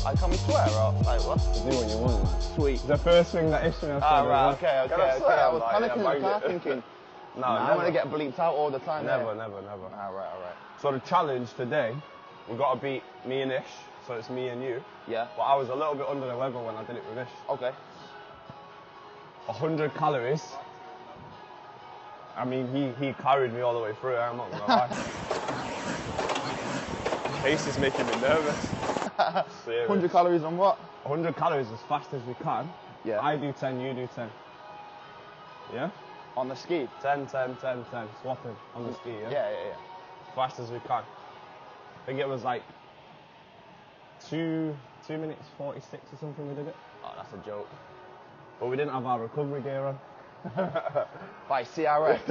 Like, can we swear or like what? Do what you want, man. Sweet. The first thing that Ishmael said Oh, right, okay. I was like, panicking in the car thinking, no, I'm going to get bleeped out all the time. Never. All right. So the challenge today, we got to beat me and Ish, so it's me and you. Yeah. But I was a little bit under the weather when I did it with Ish. Okay. 100 calories. I mean, he carried me all the way through, I'm not gonna lie. Case is making me nervous. 100 calories on what? 100 calories as fast as we can. Yeah. I do 10, you do 10. Yeah? On the ski? 10, swapping on the ski, yeah? Yeah. Fast as we can. I think it was like 2 minutes 46 or something we did it. Oh, that's a joke. But we didn't have our recovery gear on. By CRX.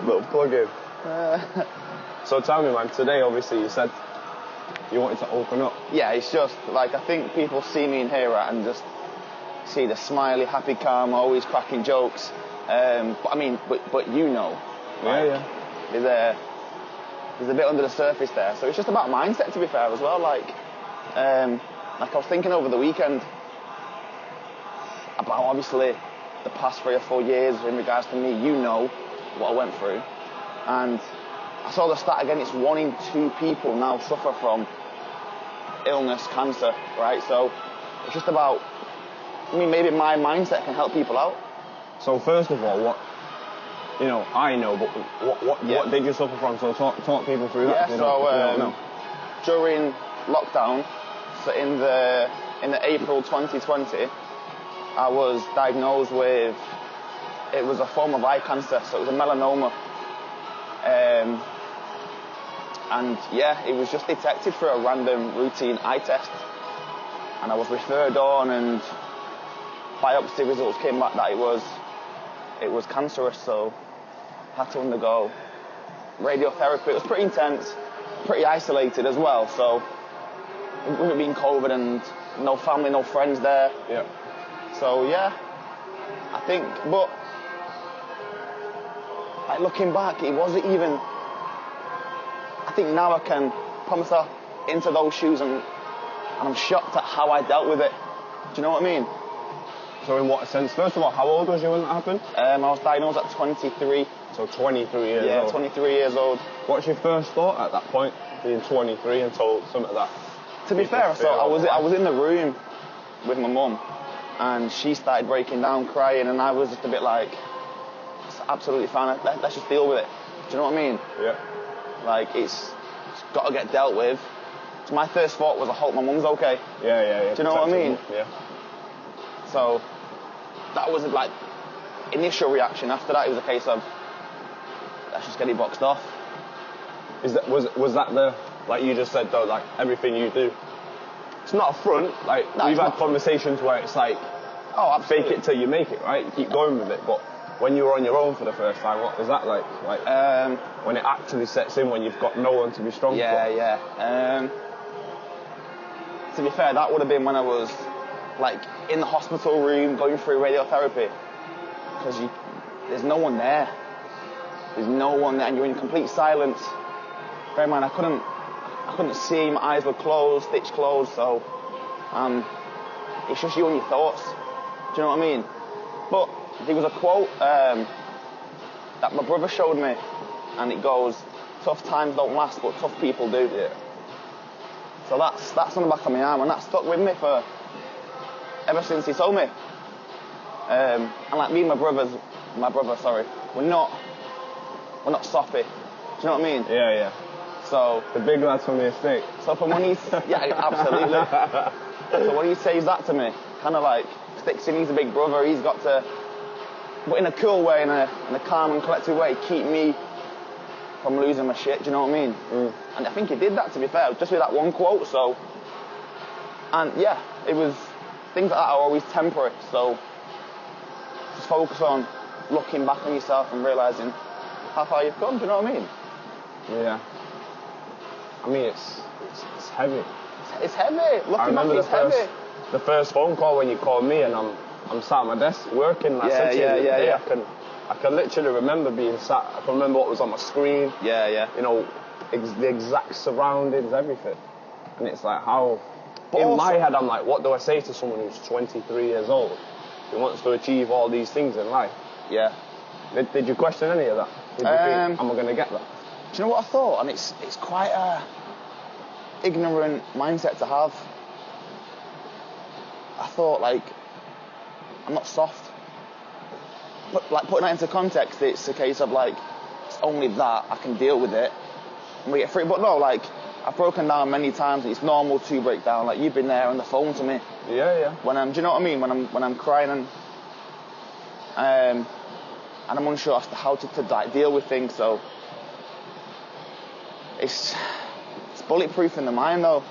Little plug-in. So tell me, man, today obviously you said you wanted to open up. Yeah, it's just like I think people see me in here and just see the smiley, happy, calm, always cracking jokes. But you know, like, yeah. There's a bit under the surface there. So it's just about mindset, to be fair, as well. Like I was thinking over the weekend about obviously the past 3 or 4 years in regards to me. You know what I went through, and I saw the stat again. It's 1 in 2 people now suffer from illness, cancer, right? So it's just about, maybe my mindset can help people out. So first of all, what, I know, but what did you suffer from? So talk people through that. Yeah, so during lockdown, so in the April 2020, I was diagnosed with, it was a form of eye cancer, so it was a melanoma. And yeah, it was just detected through a random routine eye test. And I was referred on, and biopsy results came back that it was cancerous, so had to undergo radiotherapy. It was pretty intense, pretty isolated as well, so with it being COVID and no family, no friends there. Yeah. So yeah, I think, but like looking back, it wasn't even, I think now I can put myself into those shoes, and I'm shocked at how I dealt with it. Do you know what I mean? So in what sense? First of all, how old was you when that happened? I was diagnosed at 23. So 23 years old. Yeah, 23 years old. What's your first thought at that point, being 23 and told some of that? To be fair, so I was in the room with my mum, and she started breaking down, crying, and I was just a bit like, it's absolutely fine, let's just deal with it. Do you know what I mean? Yeah. Like, it's got to get dealt with. So my first thought was, I hope my mum's okay. Yeah. Do you know what I mean? Yeah. So that was like initial reaction. After that, it was a case of, let's just get it boxed off. Was that the, like you just said though, like everything you do? It's not a front. Like we've had conversations where it's like, oh, absolutely. Fake it till you make it, right? You keep going with it. But when you were on your own for the first time, what was that like? Like when it actually sets in, when you've got no one to be strong for. Yeah. To be fair, that would have been when I was like in the hospital room going through radiotherapy, because there's no one there. There's no one there, and you're in complete silence. Bear in mind, I couldn't see. My eyes were closed, stitched closed. So it's just you and your thoughts. Do you know what I mean? But there was a quote that my brother showed me, and it goes, "Tough times don't last, but tough people do." Yeah. So that's on the back of my arm, and that stuck with me for ever since he told me. And like me and my brother, we're not soppy. Do you know what I mean? Yeah. So the big lads from the estate. So from when absolutely. So when he says that to me, kind of like sticks in. He's a big brother. He's got to, but in a cool way, in a calm and collected way, keep me from losing my shit. Do you know what I mean? And I think he did that, to be fair, just with that one quote. So, and yeah, it was things like that are always temporary. So just focus on looking back on yourself and realising how far you've come. Do you know what I mean? Yeah. I mean, it's heavy. It's heavy. Looking back, it's heavy. The first phone call when you called me, and I'm sat at my desk working. I said to you the day, I can literally remember being sat. I can remember what was on my screen. Yeah. You know, the exact surroundings, everything. And it's like how... But in also, my head, I'm like, what do I say to someone who's 23 years old who wants to achieve all these things in life? Yeah. Did you question any of that? Did you think, am I going to get that? Do you know what I thought? And it's quite a ignorant mindset to have. I thought, like, I'm not soft. But, like, putting that into context, it's a case of, like, it's only that, I can deal with it, and we get through. But no, like, I've broken down many times, and it's normal to break down. Like, you've been there on the phone to me. Yeah. When do you know what I mean? When I'm crying and I'm unsure as to how to like, deal with things. So it's bulletproof in the mind, though.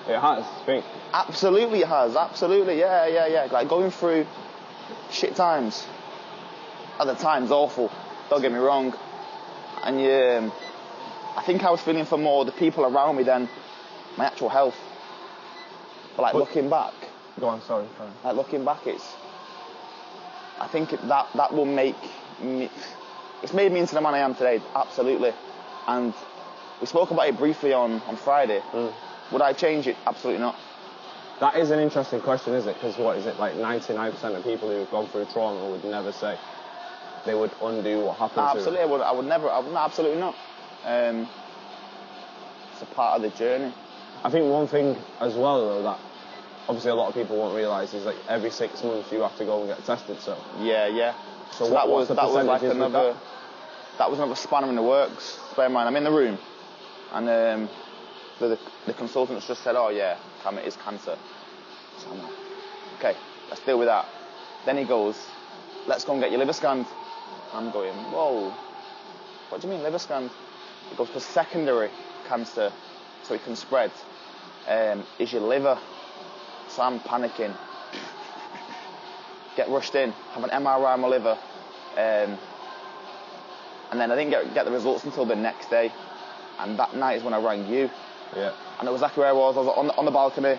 It has, I think. Absolutely, it has. Absolutely, yeah. Like going through shit times. At the time's awful. Don't get me wrong. And I think I was feeling for more the people around me than my actual health. But like looking back. Go on, sorry. Like looking back, I think that will make me. It's made me into the man I am today. Absolutely. And we spoke about it briefly on Friday. Would I change it? Absolutely not. That is an interesting question, is it? Because what is it, like 99% of people who've gone through trauma would never say they would undo what happened to them. Absolutely, I would never, absolutely not. It's a part of the journey. I think one thing as well, though, that obviously a lot of people won't realise is like every 6 months you have to go and get tested, so... Yeah. So that was like another... That was another spanner in the works. Bear in mind, I'm in the room, and the consultants just said, oh yeah, Cam, it is cancer. So I'm like, okay, let's deal with that. Then he goes, let's go and get your liver scanned. I'm going, whoa, what do you mean liver scanned? He goes, for secondary cancer, so it can spread, is your liver. So I'm panicking. Get rushed in, have an MRI on my liver, and then I didn't get the results until the next day. And that night is when I rang you. Yeah. I know exactly where I was. I was on the balcony.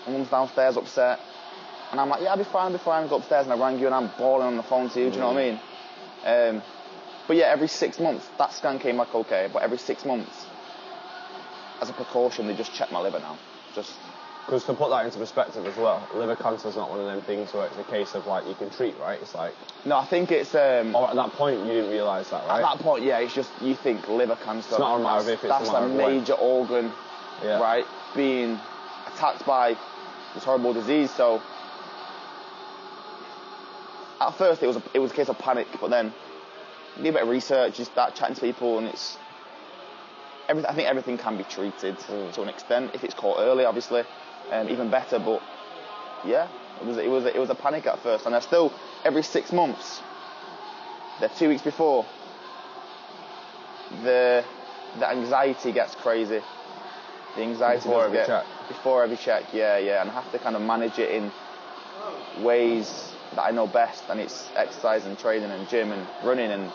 My mum's downstairs upset. And I'm like, yeah, I'll be fine. I go upstairs and I rang you and I'm bawling on the phone to you. Do you know what I mean? But yeah, every 6 months, that scan came back okay. But every 6 months, as a precaution, they just check my liver now. Just... Because to put that into perspective as well, liver cancer is not one of them things where it's a case of like you can treat, right? It's like... No, I think it's... Or at that point you didn't realise that, right? At that point, yeah, it's just you think liver cancer. It's not a matter of if it's that's a major organ, right? Being attacked by this horrible disease. So at first it was a case of panic, but then you do a bit of research, you start chatting to people, and it's... I think everything can be treated to an extent if it's caught early, obviously. Even better, but yeah, it was a panic at first, and I still every 6 months, the 2 weeks before, the anxiety gets crazy. The anxiety before every check, yeah, and I have to kind of manage it in ways that I know best, and it's exercise and training and gym and running and.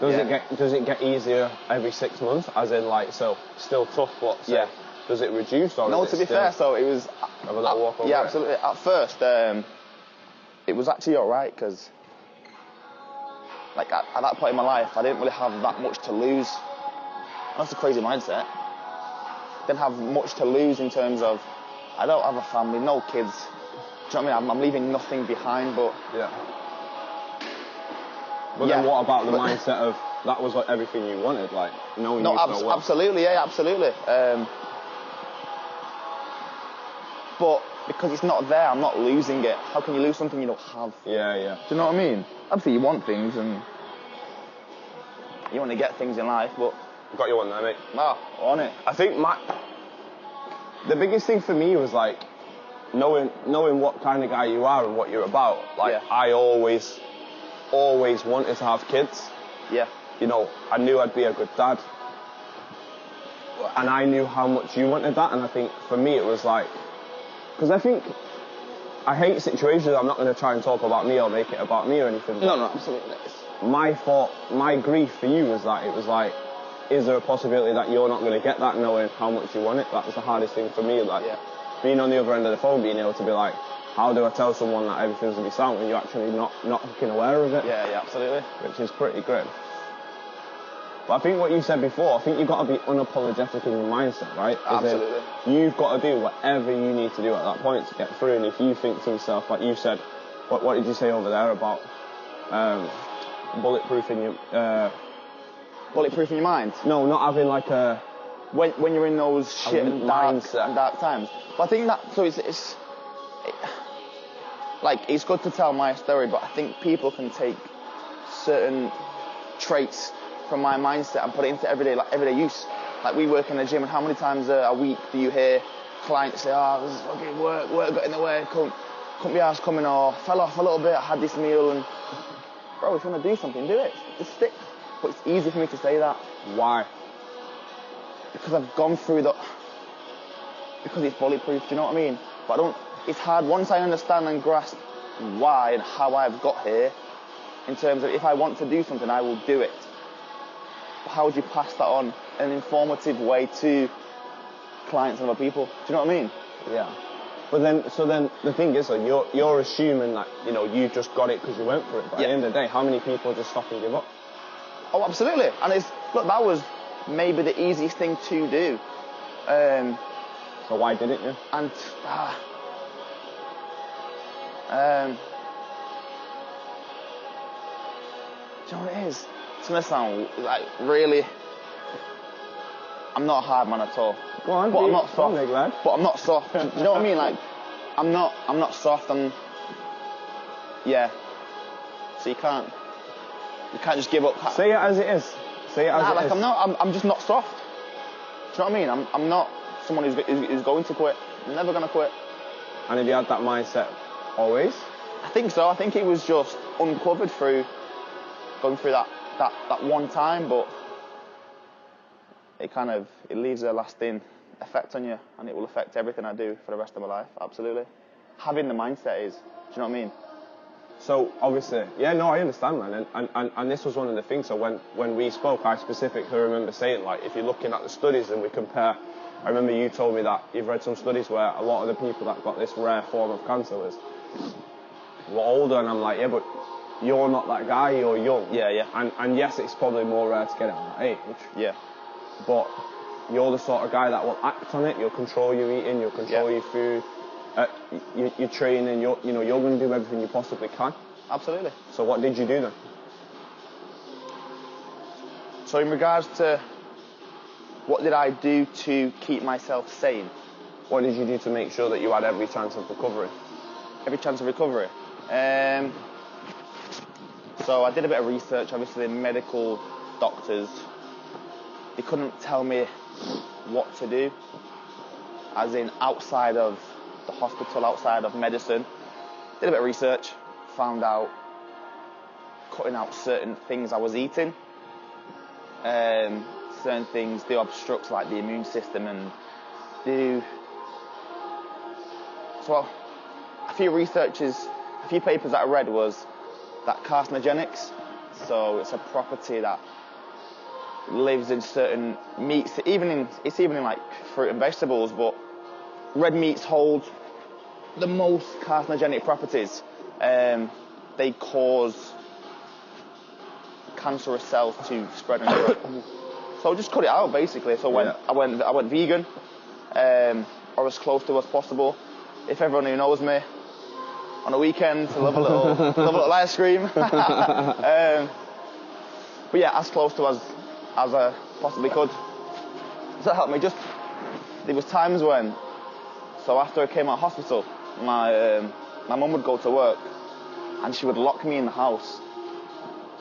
Does it get easier every 6 months? As in, like, so still tough, but yeah. Does it reduce or? No, to be fair, so it was. Have a little walk over yeah, absolutely. At first, it was actually all right because, like, at that point in my life, I didn't really have that much to lose. That's a crazy mindset. Didn't have much to lose in terms of, I don't have a family, no kids. Do you know what I mean? I'm leaving nothing behind, but. Yeah. But then what about the mindset of that was like everything you wanted, like knowing you so well? Absolutely, yeah, absolutely. But because it's not there, I'm not losing it. How can you lose something you don't have? Yeah. Do you know what I mean? Obviously, you want things and you want to get things in life, but got you on there, mate. On it. I think the biggest thing for me was like knowing what kind of guy you are and what you're about. Like I always wanted to have kids. Yeah. You know, I knew I'd be a good dad. And I knew how much you wanted that, and I think for me it was like, because I think I hate situations. I'm not going to try and talk about me or make it about me or anything. No, absolutely. My grief for you was that it was like, is there a possibility that you're not going to get that knowing how much you want it? That was the hardest thing for me. Like being on the other end of the phone, being able to be like, how do I tell someone that everything's going to be sound when you're actually not fucking aware of it? Yeah, absolutely. Which is pretty grim. But I think what you said before, I think you've got to be unapologetic in your mindset, right? Absolutely. You've got to do whatever you need to do at that point to get through. And if you think to yourself, like you said, what did you say over there about bulletproofing your... bulletproofing your mind? No, not having like a... When you're in those shit and dark times. But I think that, so it's good to tell my story, but I think people can take certain traits from my mindset and put it into everyday use. Like, we work in the gym, and how many times a week do you hear clients say, this is fucking work got in the way, couldn't be arsed coming, or fell off a little bit, I had this meal, and bro, if you want to do something, do it. Just stick. But it's easy for me to say that. Why? Because I've gone through because it's bulletproof, do you know what I mean? But it's hard once I understand and grasp why and how I've got here, in terms of if I want to do something, I will do it. But how would you pass that on in an informative way to clients and other people? Do you know what I mean? Yeah. But then the thing is, like, you're assuming that, you just got it because you went for it. But at the end of the day, how many people just stop and give up? Oh, absolutely. And that was maybe the easiest thing to do. So why didn't you? And do you know what it is? It's gonna sound like really. I'm not a hard man at all. Go on, but I'm not soft. Lad. But I'm not soft. Do you know what I mean? Like, I'm not soft. Yeah. So you can't just give up. Say it as it is. Say it as it is. I'm just not soft. Do you know what I mean? I'm not someone who's going to quit. I'm never gonna quit. And have you had that mindset always? I think so. I think it was just uncovered through going through that one time, but it leaves a lasting effect on you, and it will affect everything I do for the rest of my life. Absolutely. Having the mindset is, do you know what I mean? So obviously, yeah, no, I understand, man, and this was one of the things. So when we spoke, I specifically remember saying, like, if you're looking at the studies and we compare, I remember you told me that you've read some studies where a lot of the people that got this rare form of cancer were older, and I'm like, yeah, but you're not that guy, you're young. Yeah. And yes, it's probably more rare to get it at that age. Yeah. But you're the sort of guy that will act on it. You'll control your eating. You'll control your food. Your training. You're going to do everything you possibly can. Absolutely. So what did you do then? So in regards to what did I do to keep myself sane? What did you do to make sure that you had every chance of recovery? Every chance of recovery. So I did a bit of research. Obviously, medical doctors, they couldn't tell me what to do, as in outside of the hospital, outside of medicine. Did a bit of research, found out cutting out certain things I was eating. Certain things do obstruct, like the immune system, and do. So a few papers that I read was that carcinogenics, so it's a property that lives in certain meats, it's even in like fruit and vegetables, but red meats hold the most carcinogenic properties. They cause cancerous cells to spread and grow. So just cut it out, basically. So I went vegan, or as close to as possible. If everyone who knows me, on a weekend, I love a little ice cream. But yeah, as close to as I possibly could. So that helped me. There was times when, so after I came out of hospital, my mum would go to work, and she would lock me in the house,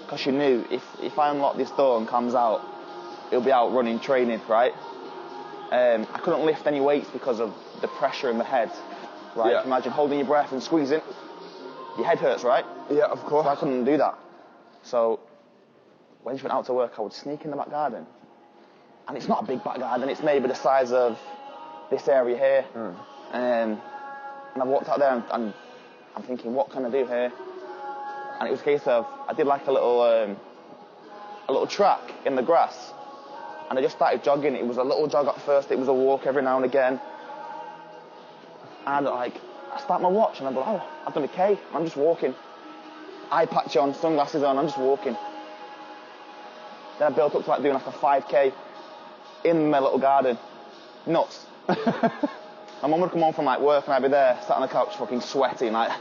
because she knew if I unlock this door and comes out, he'll be out running, training, right? I couldn't lift any weights because of the pressure in the head, right? Yeah. Imagine holding your breath and squeezing. Your head hurts, right? Yeah, of course. So I couldn't do that. So when she went out to work, I would sneak in the back garden. And it's not a big back garden, it's maybe the size of this area here. And I walked out there and I'm thinking, what can I do here? And it was a case of, I did like a little track in the grass. And I just started jogging. It was a little jog at first, it was a walk every now and again. And I start my watch and I'm like, oh, I've done a K, I'm just walking. Eye patch on, sunglasses on, I'm just walking. Then I built up to like doing like a 5K in my little garden. Nuts. My mum would come home from like work and I'd be there, sat on the couch fucking sweating. Like,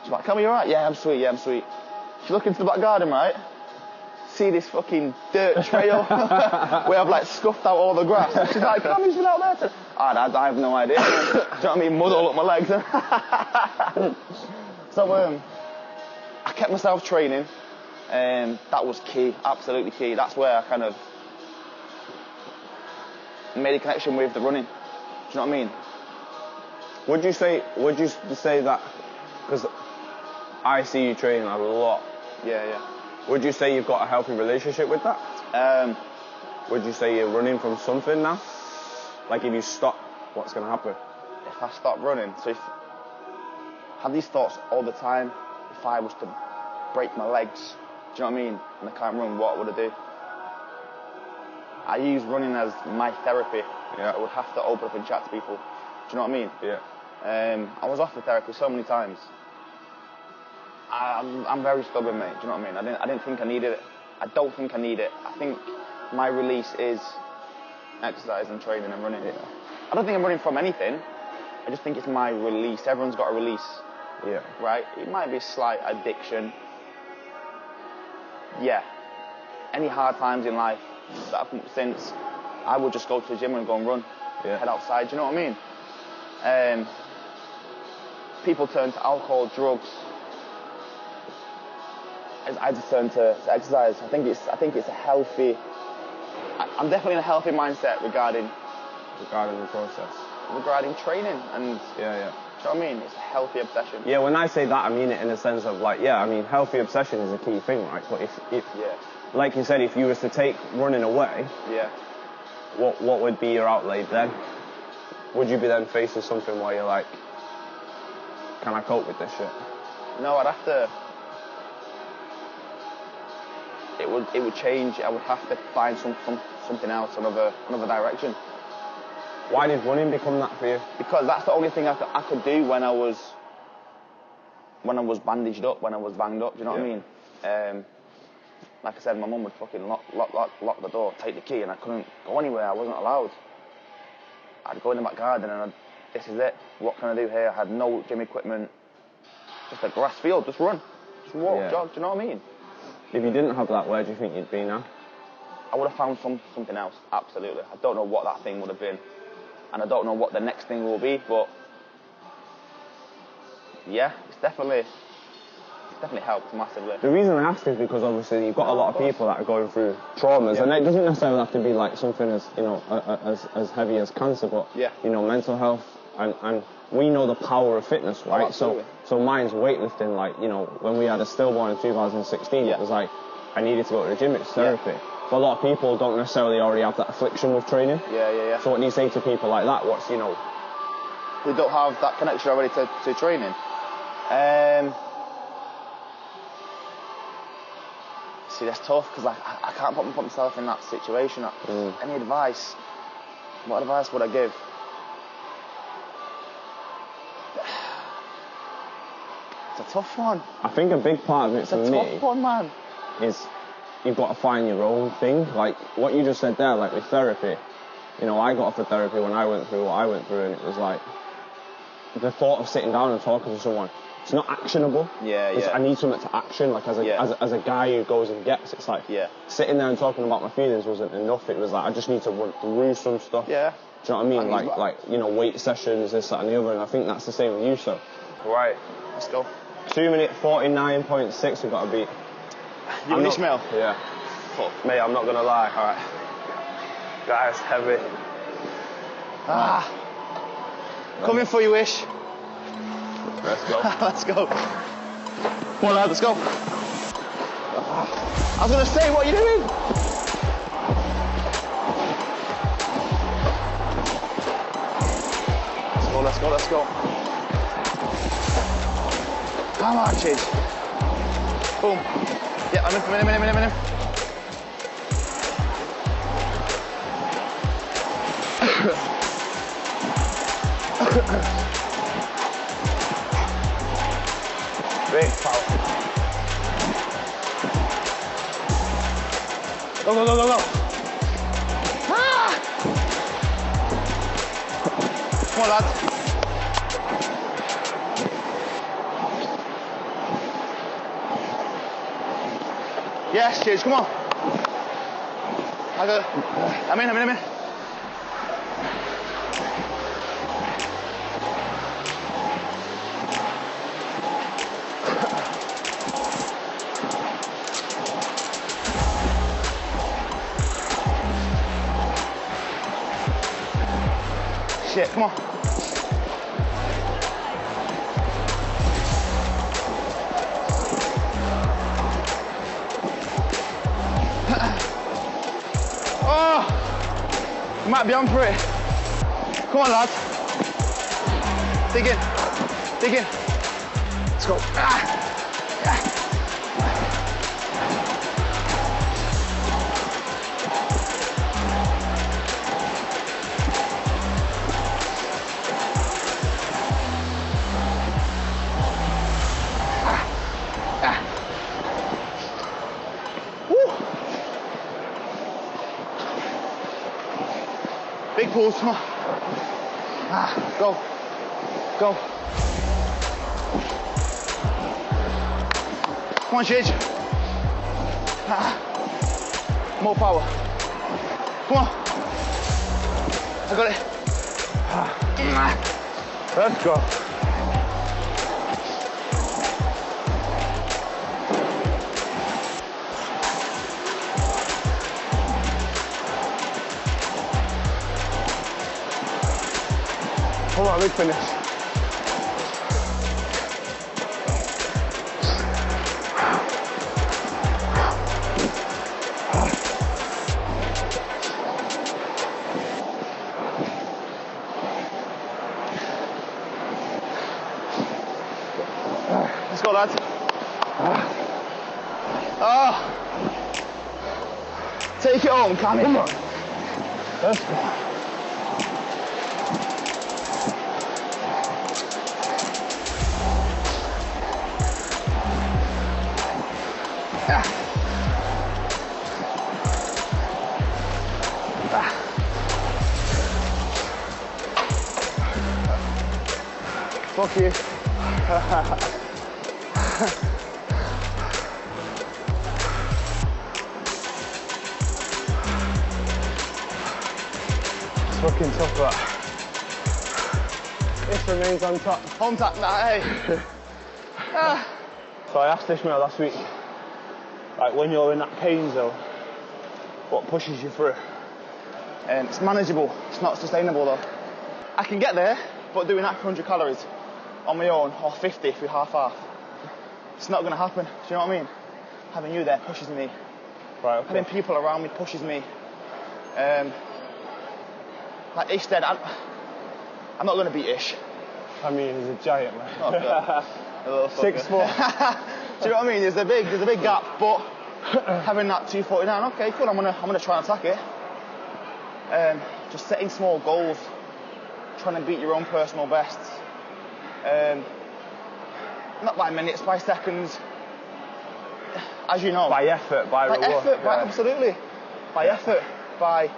she's like, "Come, you alright?" "Yeah, I'm sweet, yeah, I'm sweet." She look into the back garden, right? See this fucking dirt trail where I've like scuffed out all the grass. And she's like, "Come, who's been out there?" I have no idea. Do you know what I mean? Mud all up my legs. So I kept myself training. That was key, absolutely key. That's where I kind of made a connection with the running. Do you know what I mean? Would you say that, because I see you training a lot. Yeah. Would you say you've got a healthy relationship with that? Would you say you're running from something now? Like if you stop, what's going to happen? If I stop running, so if I have these thoughts all the time, if I was to break my legs, do you know what I mean? And I can't run, what would I do? I use running as my therapy. Yeah. I would have to open up and chat to people. Do you know what I mean? Yeah. I was offered therapy so many times. I'm very stubborn, mate. Do you know what I mean? I didn't think I needed it. I don't think I need it. I think my release is exercise and training and running. Yeah. I don't think I'm running from anything. I just think it's my release. Everyone's got a release. Yeah. Right? It might be a slight addiction. Yeah. Any hard times in life that I've come up since, I would just go to the gym and go and run. Yeah. Head outside, do you know what I mean? People turn to alcohol, drugs. I just turn to exercise. I think it's a healthy. I'm definitely in a healthy mindset regarding Regarding the process. Regarding training and. Yeah. Do you know what I mean? It's a healthy obsession. Yeah, when I say that, I mean it in the sense of like, yeah, I mean healthy obsession is a key thing, right? But if like you said, if you was to take running away, yeah, what would be your outlay then? Would you be then facing something where you're like, can I cope with this shit? No, I'd have to. It would change. I would have to find something else, another direction. Why did running become that for you? Because that's the only thing I could do when I was bandaged up, when I was banged up. Do you know what I mean? Like I said, my mum would fucking lock the door, take the key, and I couldn't go anywhere. I wasn't allowed. I'd go in the back garden and this is it. What can I do here? I had no gym equipment. Just a grass field. Just run. Just walk, jog. Do you know what I mean? If you didn't have that, where do you think you'd be now? I would have found something else. Absolutely. I don't know what that thing would have been. And I don't know what the next thing will be, but yeah, it's definitely helped massively. The reason I ask is because obviously you've got a lot of people that are going through traumas, and it doesn't necessarily have to be like something as, you know, as heavy as cancer, but you know, mental health, and we know the power of fitness, right? So mine's weightlifting. Like, you know, when we had a stillborn in 2016, it was like I needed to go to the gym. It's therapy. But a lot of people don't necessarily already have that affliction with training. Yeah. So what do you say to people like that? What's, you know, who don't have that connection already to training? See, that's tough because I can't put myself in that situation. Any advice? What advice would I give? It's a tough one. I think a big part of it for me. It's a tough one, man. Is you've got to find your own thing. Like what you just said there, like with therapy. You know, I got off of therapy when I went through what I went through, and it was like the thought of sitting down and talking to someone. It's not actionable. I need something to action. Like as a guy who goes and gets, it's like sitting there and talking about my feelings wasn't enough. It was like I just need to run through some stuff. Yeah. Do you know what I mean? Like you know, weight sessions, this, that, and the other. And I think that's the same with you, so. Right. Let's go. 2:49.6 we've got to beat. You and Ishmael? Yeah. Fuck. Mate, I'm not gonna lie. Alright. Guys, heavy. Coming for you, Ish. Let's go. Let's go. Come on, lad, let's go. I was gonna say, what are you doing? Let's go. Come on, Chase. Boom. Yeah, I'm in. Big power. Go, go, go, go, go. Ah! Come on, lads. Yes, cheers, come on. I'm in. Shit, come on. Oh, you might be on for it. Come on, lads. Dig in. Let's go. Big pulls, come on. Go. Come on, Chidge. More power. Come on. I got it. Let's go. Come on, big finish. Let's go, lads. Take it home, Cammy. Come on. Let's go. Fuck you. It's fucking tough, that. This remains on top. Home tap, nah, hey. So I asked Ishmael last week, like when you're in that pain zone, what pushes you through? It's manageable, it's not sustainable though. I can get there, but doing that for 100 calories on my own, or 50 if we half-half, it's not going to happen. Do you know what I mean? Having you there pushes me. Right, okay. Having people around me pushes me. Like Ish said, I'm not going to beat Ish. I mean, he's a giant, man. Oh, God. A little 6'4". Do you know what I mean? There's a big gap, but having that 249, okay, cool. I'm gonna try and attack it. Just setting small goals, trying to beat your own personal bests. Not by minutes, by seconds. As you know. By effort, by reward. Effort, yeah. Absolutely. By effort, by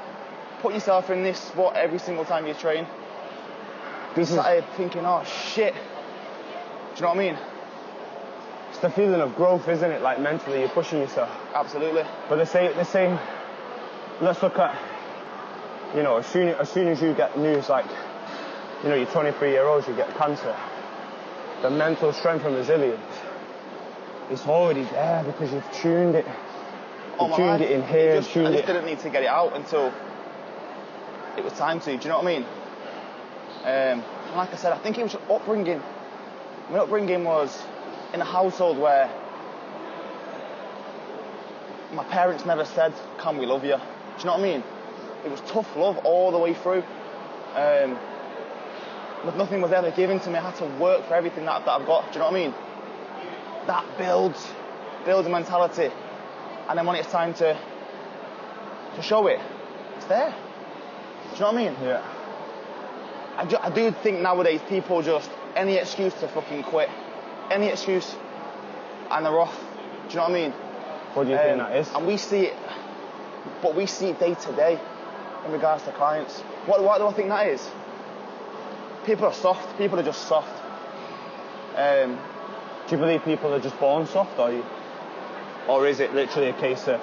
putting yourself in this spot every single time you train. This is started thinking, oh shit. Do you know what I mean? It's the feeling of growth, isn't it? Like mentally, you're pushing yourself. Absolutely. But the same. Let's look at, you know, as soon as you get news like, you know, you're 23-year-old, you get cancer. The mental strength and resilience, it's already there because you've tuned it. You've tuned it in here, I just didn't need to get it out until it was time to. Do you know what I mean? And like I said, I think it was upbringing. My upbringing was in a household where my parents never said, "Can we love you?" Do you know what I mean? It was tough love all the way through. But nothing was ever given to me. I had to work for everything that I've got. Do you know what I mean? That builds a mentality, and then when it's time to show it, it's there. Do you know what I mean? Yeah. I do think nowadays people just any excuse to fucking quit, any excuse, and they're off. Do you know what I mean? What do you think that is? And we see it But we see it day to day in regards to clients. What do I think that is? People are soft. People are just soft. Do you believe people are just born soft, or is it literally a case of,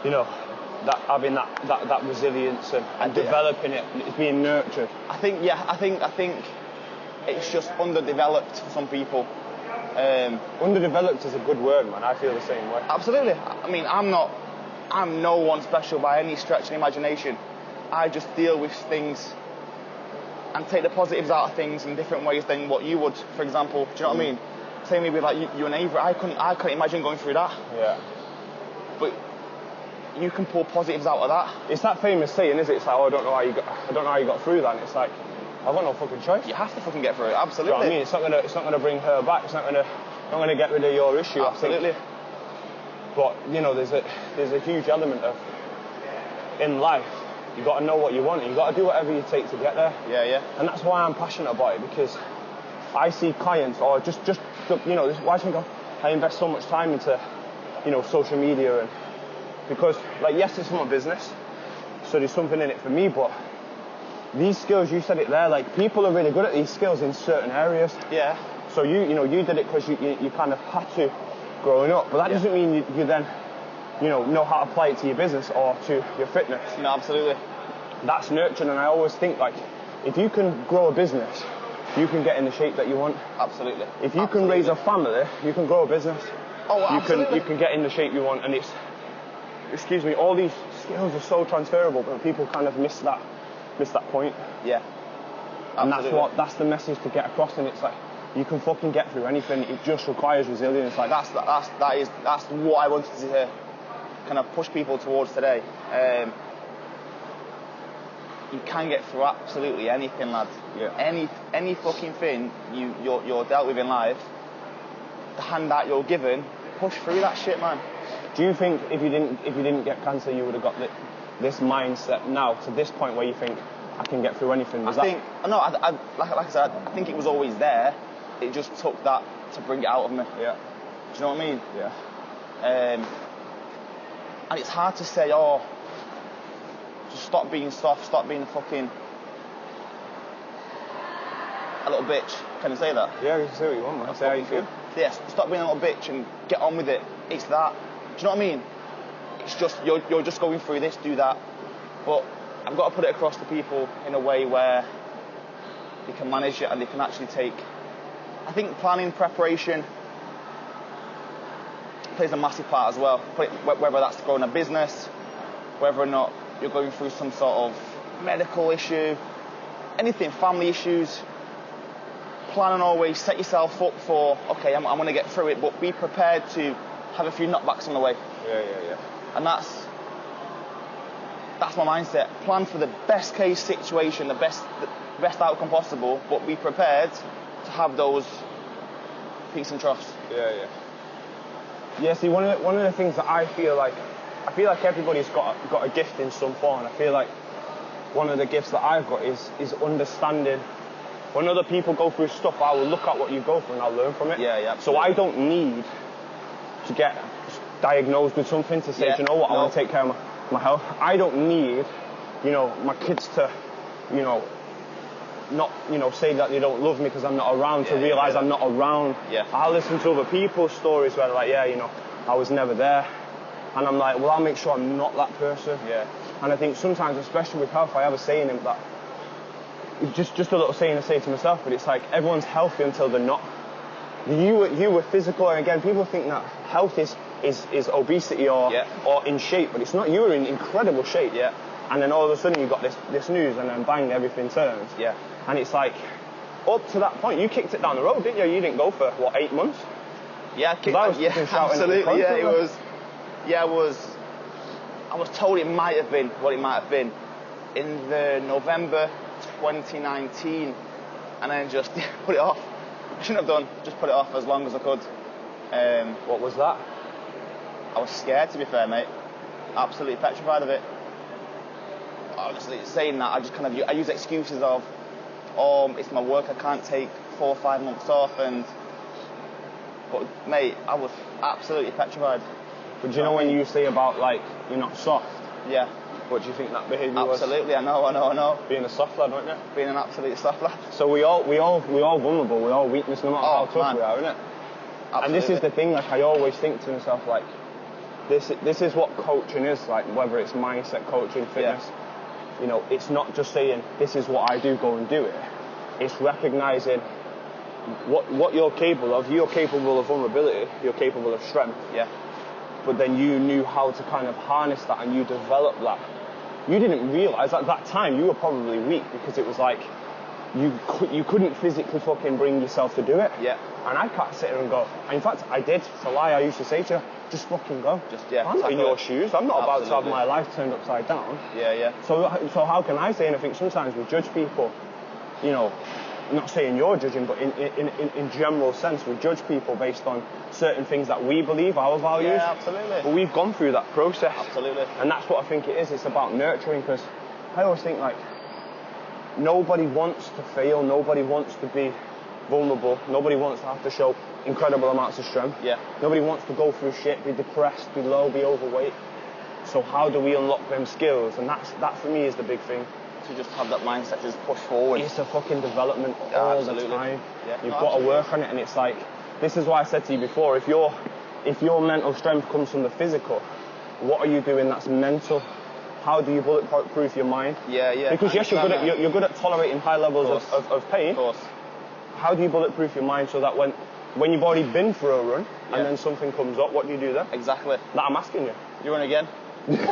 that having that resilience and developing it, it's being nurtured? I think it's just underdeveloped for some people. Underdeveloped is a good word, man. I feel the same way. Absolutely. I mean, I'm no one special by any stretch of the imagination. I just deal with things and take the positives out of things in different ways than what you would, for example. Do you know what I mean? Same maybe like you and Avery. I couldn't imagine going through that. Yeah. But you can pull positives out of that. It's that famous saying, is it? It's like, I don't know how you got through that. And it's like, I've got no fucking choice. You have to fucking get through it. Absolutely. Do you know what I mean? It's not gonna bring her back. It's not gonna get rid of your issue. Absolutely. But there's a huge element of in life. You got to know what you want. You got to do whatever you take to get there. Yeah. And that's why I'm passionate about it, because I see clients, or just this is why I think I invest so much time into social media, and because yes, it's my business, so there's something in it for me, but these skills, you said it there, people are really good at these skills in certain areas. Yeah. So you did it because you kind of had to growing up, but that doesn't mean you then know how to apply it to your business or to your fitness. No, absolutely. That's nurturing, and I always think if you can grow a business, you can get in the shape that you want. Absolutely. If you can raise a family, you can grow a business. Oh, absolutely. You can get in the shape you want, and all these skills are so transferable, but people kind of miss that point. Yeah. Absolutely. And that's the message to get across, and it's you can fucking get through anything. It just requires resilience. That's what I wanted to kind of push people towards today. You can get through absolutely anything, lad. Yeah. Any fucking thing you're dealt with in life, the hand that you're given, push through that shit, man. Do you think if you didn't get cancer, you would have got this mindset now to this point where you think I can get through anything? Like I said, I think it was always there. It just took that to bring it out of me. Yeah. Do you know what I mean? Yeah. And it's hard to say, just stop being soft, stop being a little bitch. Can I say that? Yeah, you can say what you want, man. Say how you feel. Yes, stop being a little bitch and get on with it. It's that. Do you know what I mean? It's just, you're just going through this, do that. But I've got to put it across to people in a way where they can manage it and they can actually take... I think planning, preparation plays a massive part as well. Whether that's growing a business, whether or not you're going through some sort of medical issue, anything, family issues. Plan and always set yourself up for, okay, I'm going to get through it, but be prepared to have a few knockbacks on the way. Yeah. And that's my mindset. Plan for the best case situation, the best outcome possible, but be prepared to have those peaks and troughs. Yeah, see, one of the things that I feel like everybody's got a gift in some form. I feel like one of the gifts that I've got is understanding. When other people go through stuff, I will look at what you go through and I'll learn from it. Yeah. So I don't need to get diagnosed with something to say, I want to take care of my health. I don't need, my kids to, not, say that they don't love me because I'm not around, to realise I'm not around. Yeah. I'll listen to other people's stories where they're like, I was never there. And I'm like, well, I'll make sure I'm not that person. Yeah. And I think sometimes, especially with health, I have a saying that, just a little saying to say to myself, but it's like everyone's healthy until they're not. You were physical, and again, people think that health is obesity or in shape, but it's not. You were in incredible shape. Yeah. And then all of a sudden you got this news, and then bang, everything turns. Yeah. And it's like, up to that point, you kicked it down the road, didn't you? You didn't go for 8 months. Yeah, absolutely. Yeah, it was. Yeah, I was told it might have been what it might have been in the November 2019, and then just put it off. I shouldn't have done. Just put it off as long as I could. What was that? I was scared, to be fair, mate. Absolutely petrified of it. Honestly, saying that, I use excuses of, it's my work, I can't take 4 or 5 months off, but mate, I was absolutely petrified. But do you know when you say about like you're not soft? Yeah. What do you think that behaviour was? Absolutely, I know. Being a soft lad, aren't you? Being an absolute soft lad. So we all vulnerable. We all weakness, no matter how tough we are, innit? Absolutely. And this is the thing. Like I always think to myself, like this is what coaching is like. Whether it's mindset coaching, fitness. You know, it's not just saying this is what I do, go and do it. It's recognising what you're capable of. You're capable of vulnerability. You're capable of strength. Yeah. But then you knew how to kind of harness that, and you developed that. You didn't realise at that time you were probably weak because it was like you couldn't physically fucking bring yourself to do it. Yeah. And I can't sit here and go. In fact, I did. It's a lie. I used to say to you, just fucking go. I'm not in your shoes. I'm not about to have my life turned upside down. Yeah. So how can I say anything? Sometimes we judge people. You know, I'm not saying you're judging, but in general sense, we judge people based on certain things that we believe, our values. Yeah, absolutely. But we've gone through that process. Absolutely. And that's what I think it is. It's about nurturing, because I always think like nobody wants to fail. Nobody wants to be vulnerable. Nobody wants to have to show incredible amounts of strength. Yeah. Nobody wants to go through shit, be depressed, be low, be overweight. So how do we unlock them skills? And that for me is the big thing. To just have that mindset, just push forward. It's a fucking development all the time. Yeah. You've got to work on it, and it's like, this is why I said to you before, if your mental strength comes from the physical, what are you doing that's mental? How do you bulletproof your mind? Yeah. Because yes, you're good at tolerating high levels of pain. Of course. How do you bulletproof your mind so that when you've already been for a run and then something comes up, what do you do then? Exactly. That I'm asking you. You run again? Just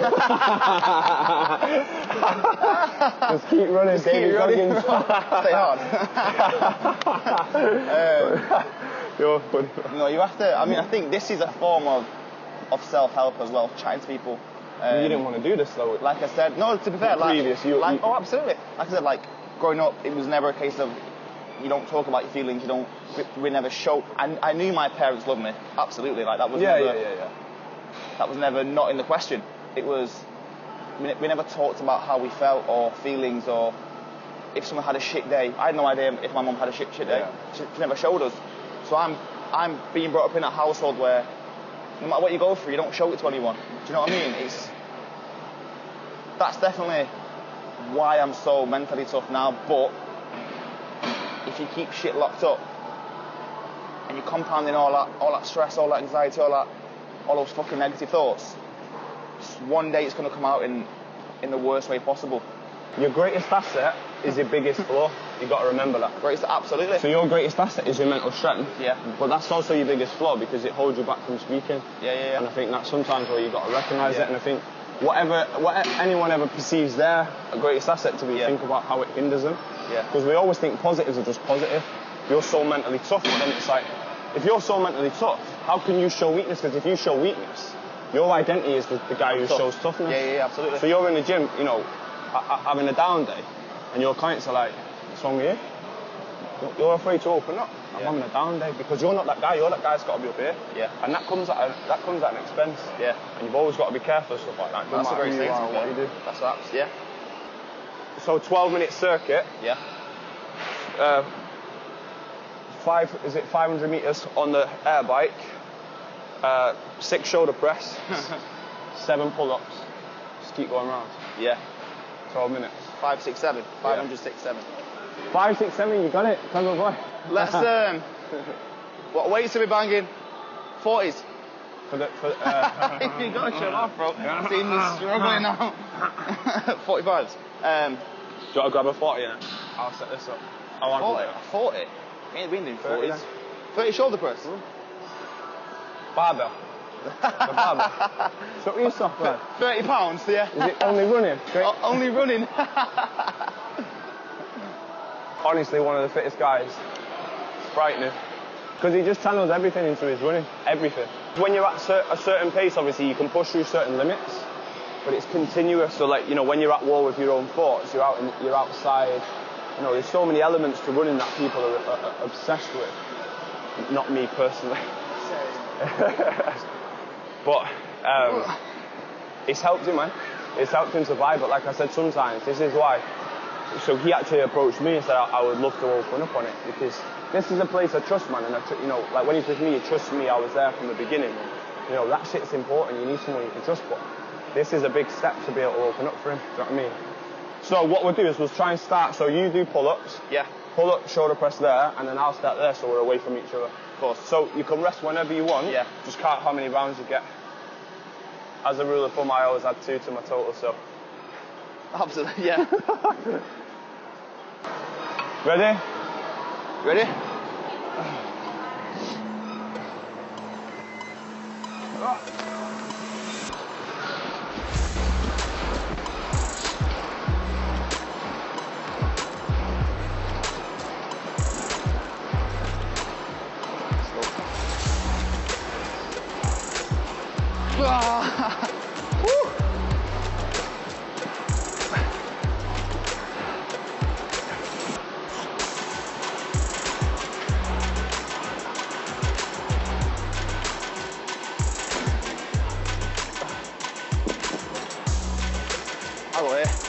keep running, David Goggins. Stay hard. You're funny. No, you have to. I mean, I think this is a form of self-help as well, chatting to people. You didn't want to do this though. Like I said, no, to be fair, oh, absolutely. Like I said, like growing up, it was never a case of you don't talk about your feelings. We never show. I knew my parents loved me. Absolutely, like that was never. That was never not in the question. It was, we never talked about how we felt or feelings, or if someone had a shit day. I had no idea if my mum had a shit day. Yeah. She never showed us. So I'm being brought up in a household where no matter what you go through, you don't show it to anyone. Do you know what I mean? That's definitely why I'm so mentally tough now. But if you keep shit locked up and you're compounding all that stress, all that anxiety, all those fucking negative thoughts, one day it's going to come out in the worst way possible. Your greatest asset is your biggest flaw. You've got to remember that. Absolutely. So your greatest asset is your mental strength. Yeah. But that's also your biggest flaw because it holds you back from speaking. Yeah. And I think that's sometimes where you've got to recognise it. And I think what anyone ever perceives their greatest asset to be, think about how it hinders them. Yeah. Because we always think positives are just positive. You're so mentally tough, but then it's like, if you're so mentally tough, how can you show weakness? Because if you show weakness, your identity is the guy who shows toughness. Yeah, absolutely. So you're in the gym, you know, having a down day, and your clients are like, what's wrong with you? You're afraid to open up. I'm having a down day because you're not that guy. You're that guy that's got to be up here. Yeah. And that comes at an expense. Yeah. And you've always got to be careful of stuff like that. That's a great thing. What you do. That's that. Yeah. So 12-minute circuit. Yeah. 500 meters on the air bike. 6 shoulder press. 7 pull-ups. Just keep going around. Yeah. 12 minutes. 5, 6, 7. 500, 6, 7. 5, 6, 7. You got it. Clever boy. Let's what weights are we banging? 40s. You gotta shut off, bro. Seeing me struggling now. 45s. Do you want to grab a 40 in it? I'll set this up. 40? We ain't been doing 40s. 30 shoulder press. Barbell. The barbell. So you soft, man. 30 pounds, yeah. Is it only running? Only running. Honestly, one of the fittest guys. It's frightening. Because he just channels everything into his running. Everything. When you're at a certain pace, obviously, you can push through certain limits. But it's continuous. So, like, you know, when you're at war with your own thoughts, you're outside. You know, there's so many elements to running that people are obsessed with. Not me personally. But it's helped him, man. It's helped him survive. But like I said, sometimes this is why. So he actually approached me and said, I would love to open up on it because this is a place I trust, man. And you know, like when he's with me, he trusts me. I was there from the beginning. You know, that shit's important. You need someone you can trust, but this is a big step to be able to open up for him. Do you know what I mean? So what we'll do is we'll try and start. So you do pull-ups. Yeah. Pull-up, shoulder press there, and then I'll start there so we're away from each other. Of course. So you can rest whenever you want. Yeah. Just count how many rounds you get. As a rule of thumb, I always add 2 to my total, so. Absolutely, yeah. Ready? Ready?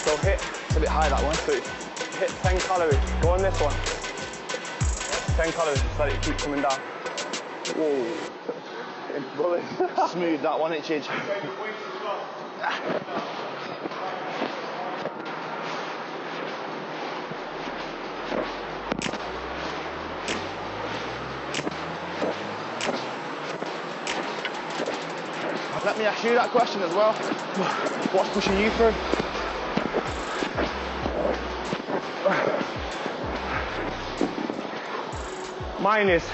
So hit. It's a bit high, that one. Hit 10 calories. Go on this one. 10 calories, just let it keep coming down. Whoa. Smooth, that one, it's Chidge. Let me ask you that question as well. What's pushing you through? Mine is,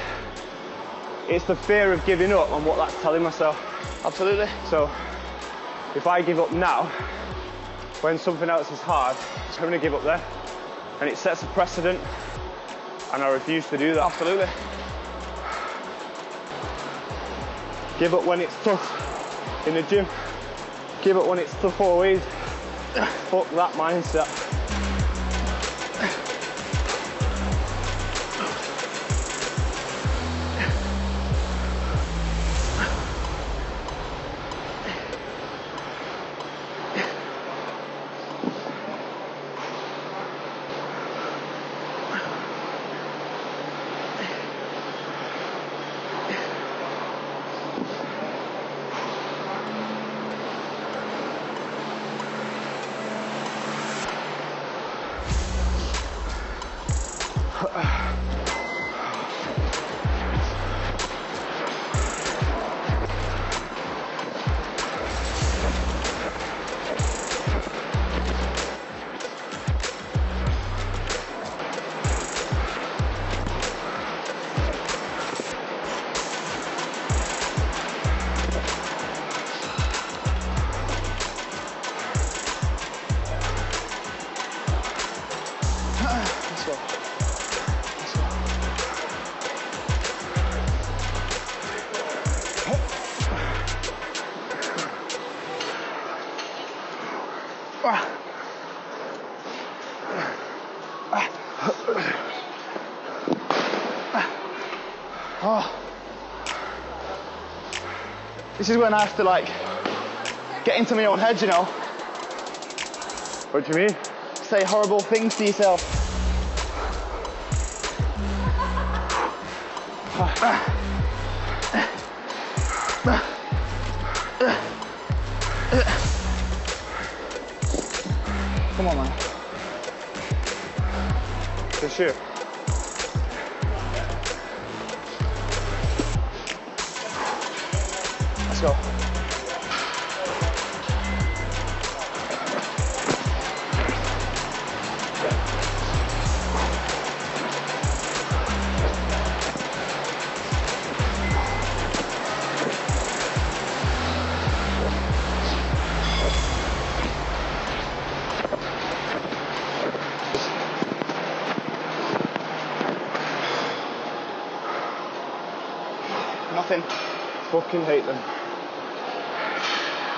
it's the fear of giving up and what that's telling myself. Absolutely. So, if I give up now, when something else is hard, I'm going to give up there. And it sets a precedent, and I refuse to do that. Absolutely. Give up when it's tough in the gym. Give up when it's tough always. Fuck that mindset. This is when I have to like get into my own head, you know. What do you mean? Say horrible things to yourself. Come on, man. The shoe. Let's go. Nothing. Fucking hate them.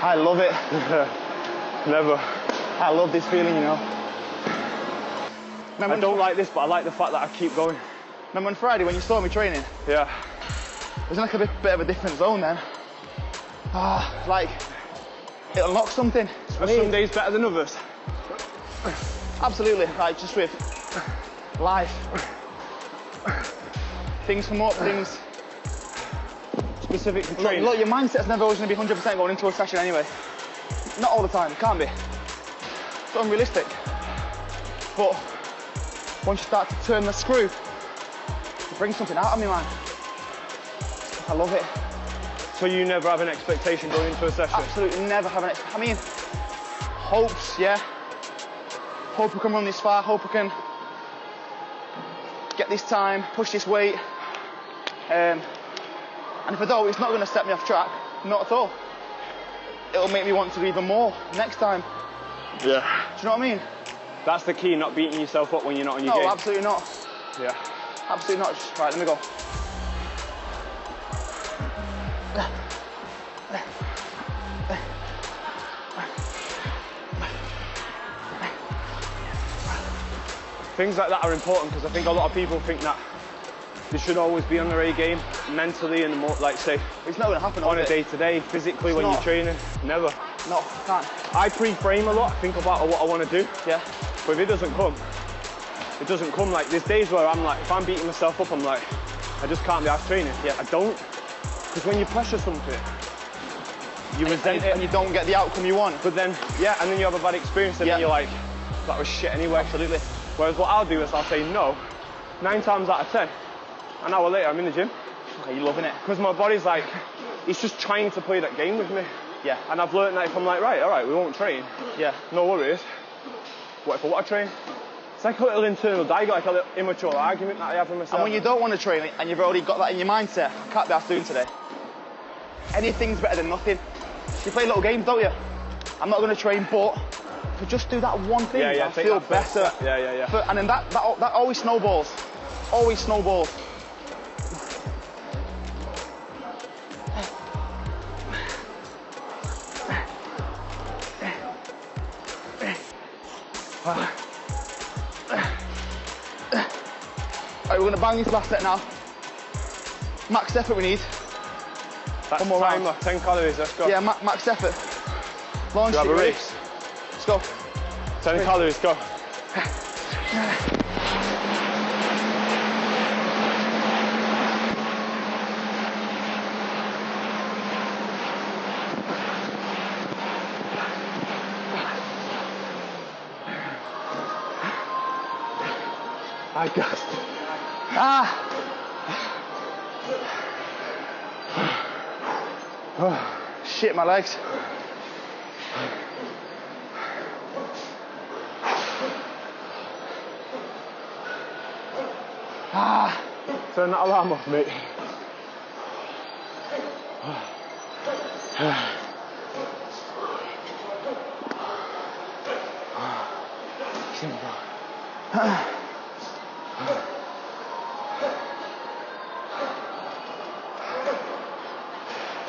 I love it. Never. I love this feeling, you know. I don't like this, but I like the fact that I keep going. Remember on Friday when you saw me training? Yeah. It was like a bit of a different zone then. Like, it unlocks something. Are some days better than others? Absolutely, like just with life. Things come up, things specific for training? Look, your mindset's never always going to be 100% going into a session anyway. Not all the time, it can't be. It's unrealistic. But once you start to turn the screw, it brings something out of me, man. I love it. So you never have an expectation going into a session? Absolutely never have an expectation. I mean, hopes, yeah. Hope I can run this far, hope I can get this time, push this weight. And if I don't, it's not going to set me off track, not at all. It'll make me want to do even more next time. Yeah. Do you know what I mean? That's the key, not beating yourself up when you're not on your game. No, absolutely not. Yeah. Absolutely not. Just, right, let me go. Things like that are important because I think a lot of people think that they should always be on their A game mentally and more, like say, it's not going to happen on a day-to-day, physically when you're training. Never. No, can't. I pre-frame a lot, think about what I want to do. Yeah. But if it doesn't come, like there's days where I'm like, if I'm beating myself up, I'm like, I just can't be asked training. Yeah. I don't. Because when you pressure something, you resent it. And you don't get the outcome you want. But then, yeah, and then you have a bad experience and then you're like, that was shit anyway. Absolutely. Whereas what I'll do is I'll say no, 9 times out of 10. An hour later, I'm in the gym. Okay, you're loving it. Because my body's like, it's just trying to play that game with me. Yeah. And I've learned that if I'm like, right, all right, we won't train. Yeah. No worries. What if I want to train? It's like a little internal dialogue, like a little immature argument that I have with myself. And when you don't want to train and you've already got that in your mindset, I can't be asked doing today. Anything's better than nothing. You play little games, don't you? I'm not going to train, but to just do that one thing, I feel better. Yeah. And then that always snowballs. Always snowballs. Alright, we're going to bang this last set now. Max effort we need. That's one more timer, round. 10 calories, let's go. Yeah, max effort. Launch Do you it, have a ready? race? Let's go. 10 calories, go. I gasped. Shit, my legs. Turn that alarm off, mate.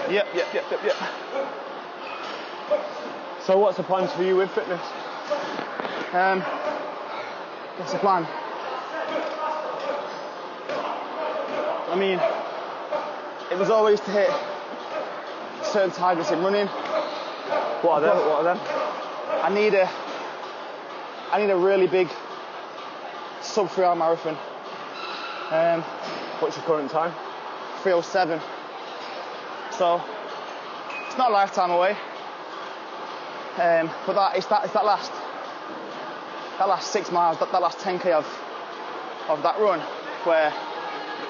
Yep. So what's the plans for you with fitness? What's the plan? I mean, it was always to hit certain targets in running. What are them? I need a really big sub 3 hour marathon. What's your current time? 3:07. So it's not a lifetime away. But it's that last 6 miles, that last 10k of that run, where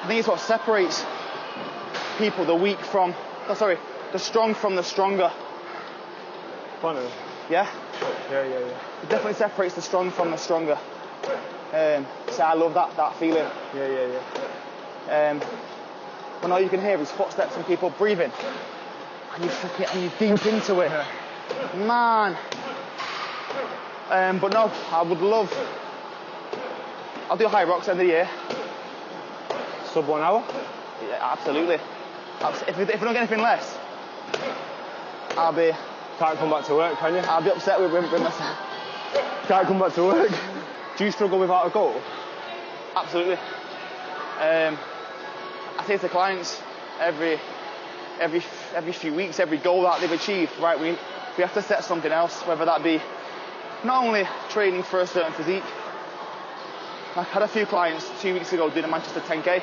I think it's what separates people, the strong from the stronger. Funny. Yeah? Yeah. It definitely separates the strong from the stronger. So I love that feeling. Yeah. When all you can hear is footsteps and people breathing, and you're deep into it. Man. But no, I would love. I'll do high rocks end of the year. Sub 1 hour? Yeah, absolutely. If I don't get anything less, I'll be. Can't come back to work, can you? I'll be upset with myself. Can't come back to work. Do you struggle without a goal? Absolutely. I say to clients every few weeks, every goal that they've achieved, right? We have to set something else, whether that be not only training for a certain physique. I had a few clients 2 weeks ago doing a Manchester 10k,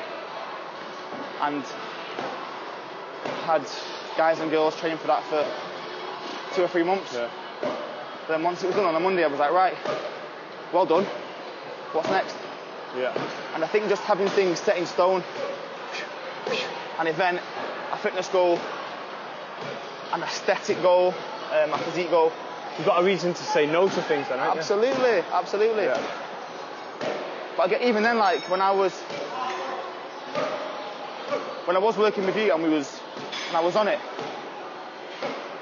and had guys and girls training for that for 2 or 3 months. Yeah. Then once it was done on a Monday, I was like, right, well done. What's next? Yeah. And I think just having things set in stone, an event, a fitness goal, an aesthetic goal, a physique goal. You've got a reason to say no to things then, haven't Absolutely, absolutely. Yeah. But again, even then, like when I was working with you and I was on it,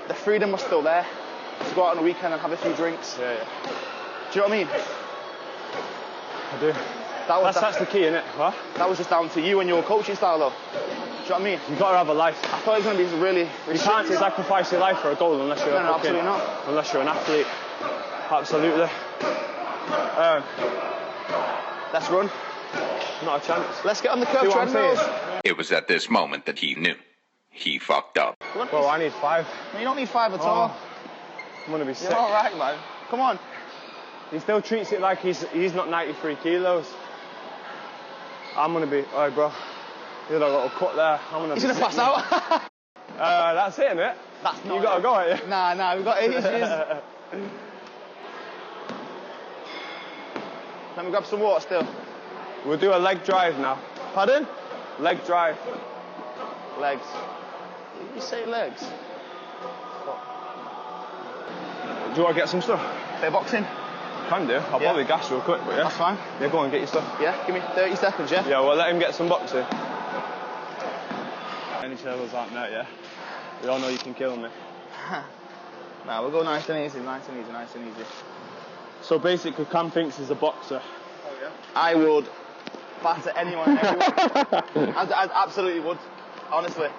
the freedom was still there to go out on a weekend and have a few drinks. Yeah, yeah. Do you know what I mean? I do. That's the key, innit? Huh? That was just down to you and your coaching style, though. Do you know what I mean? You've got to have a life. I thought it was going to be really restricted. You can't sacrifice your life for a goal unless you're absolutely not. Unless you're an athlete. Absolutely. Let's run. Not a chance. Let's get on the curb treadmills. It was at this moment that he knew. He fucked up. Well, I need 5. No, you don't need 5 at all. I'm going to be sick. You're all right, man. Come on. He still treats it like he's not 93 kilos. I'm going to be, alright, bro. You got a little cut there. He's going to pass out. That's it, innit? That's not you got to go, ain't you? Nah, we've got ages. Let me grab some water still. We'll do a leg drive now. Pardon? Leg drive. Legs. You say legs? Do you want to get some stuff? Play boxing? Can do. I'll probably gas real quick, but yeah. That's fine. Yeah, go on, get your stuff. Yeah, give me 30 seconds, yeah? Yeah, well, let him get some boxing. Any shells aren't met, yeah? We all know you can kill me. Nah, we'll go nice and easy. So basically, Cam thinks he's a boxer. Oh, yeah? I would batter anyone and everyone. I absolutely would. Honestly.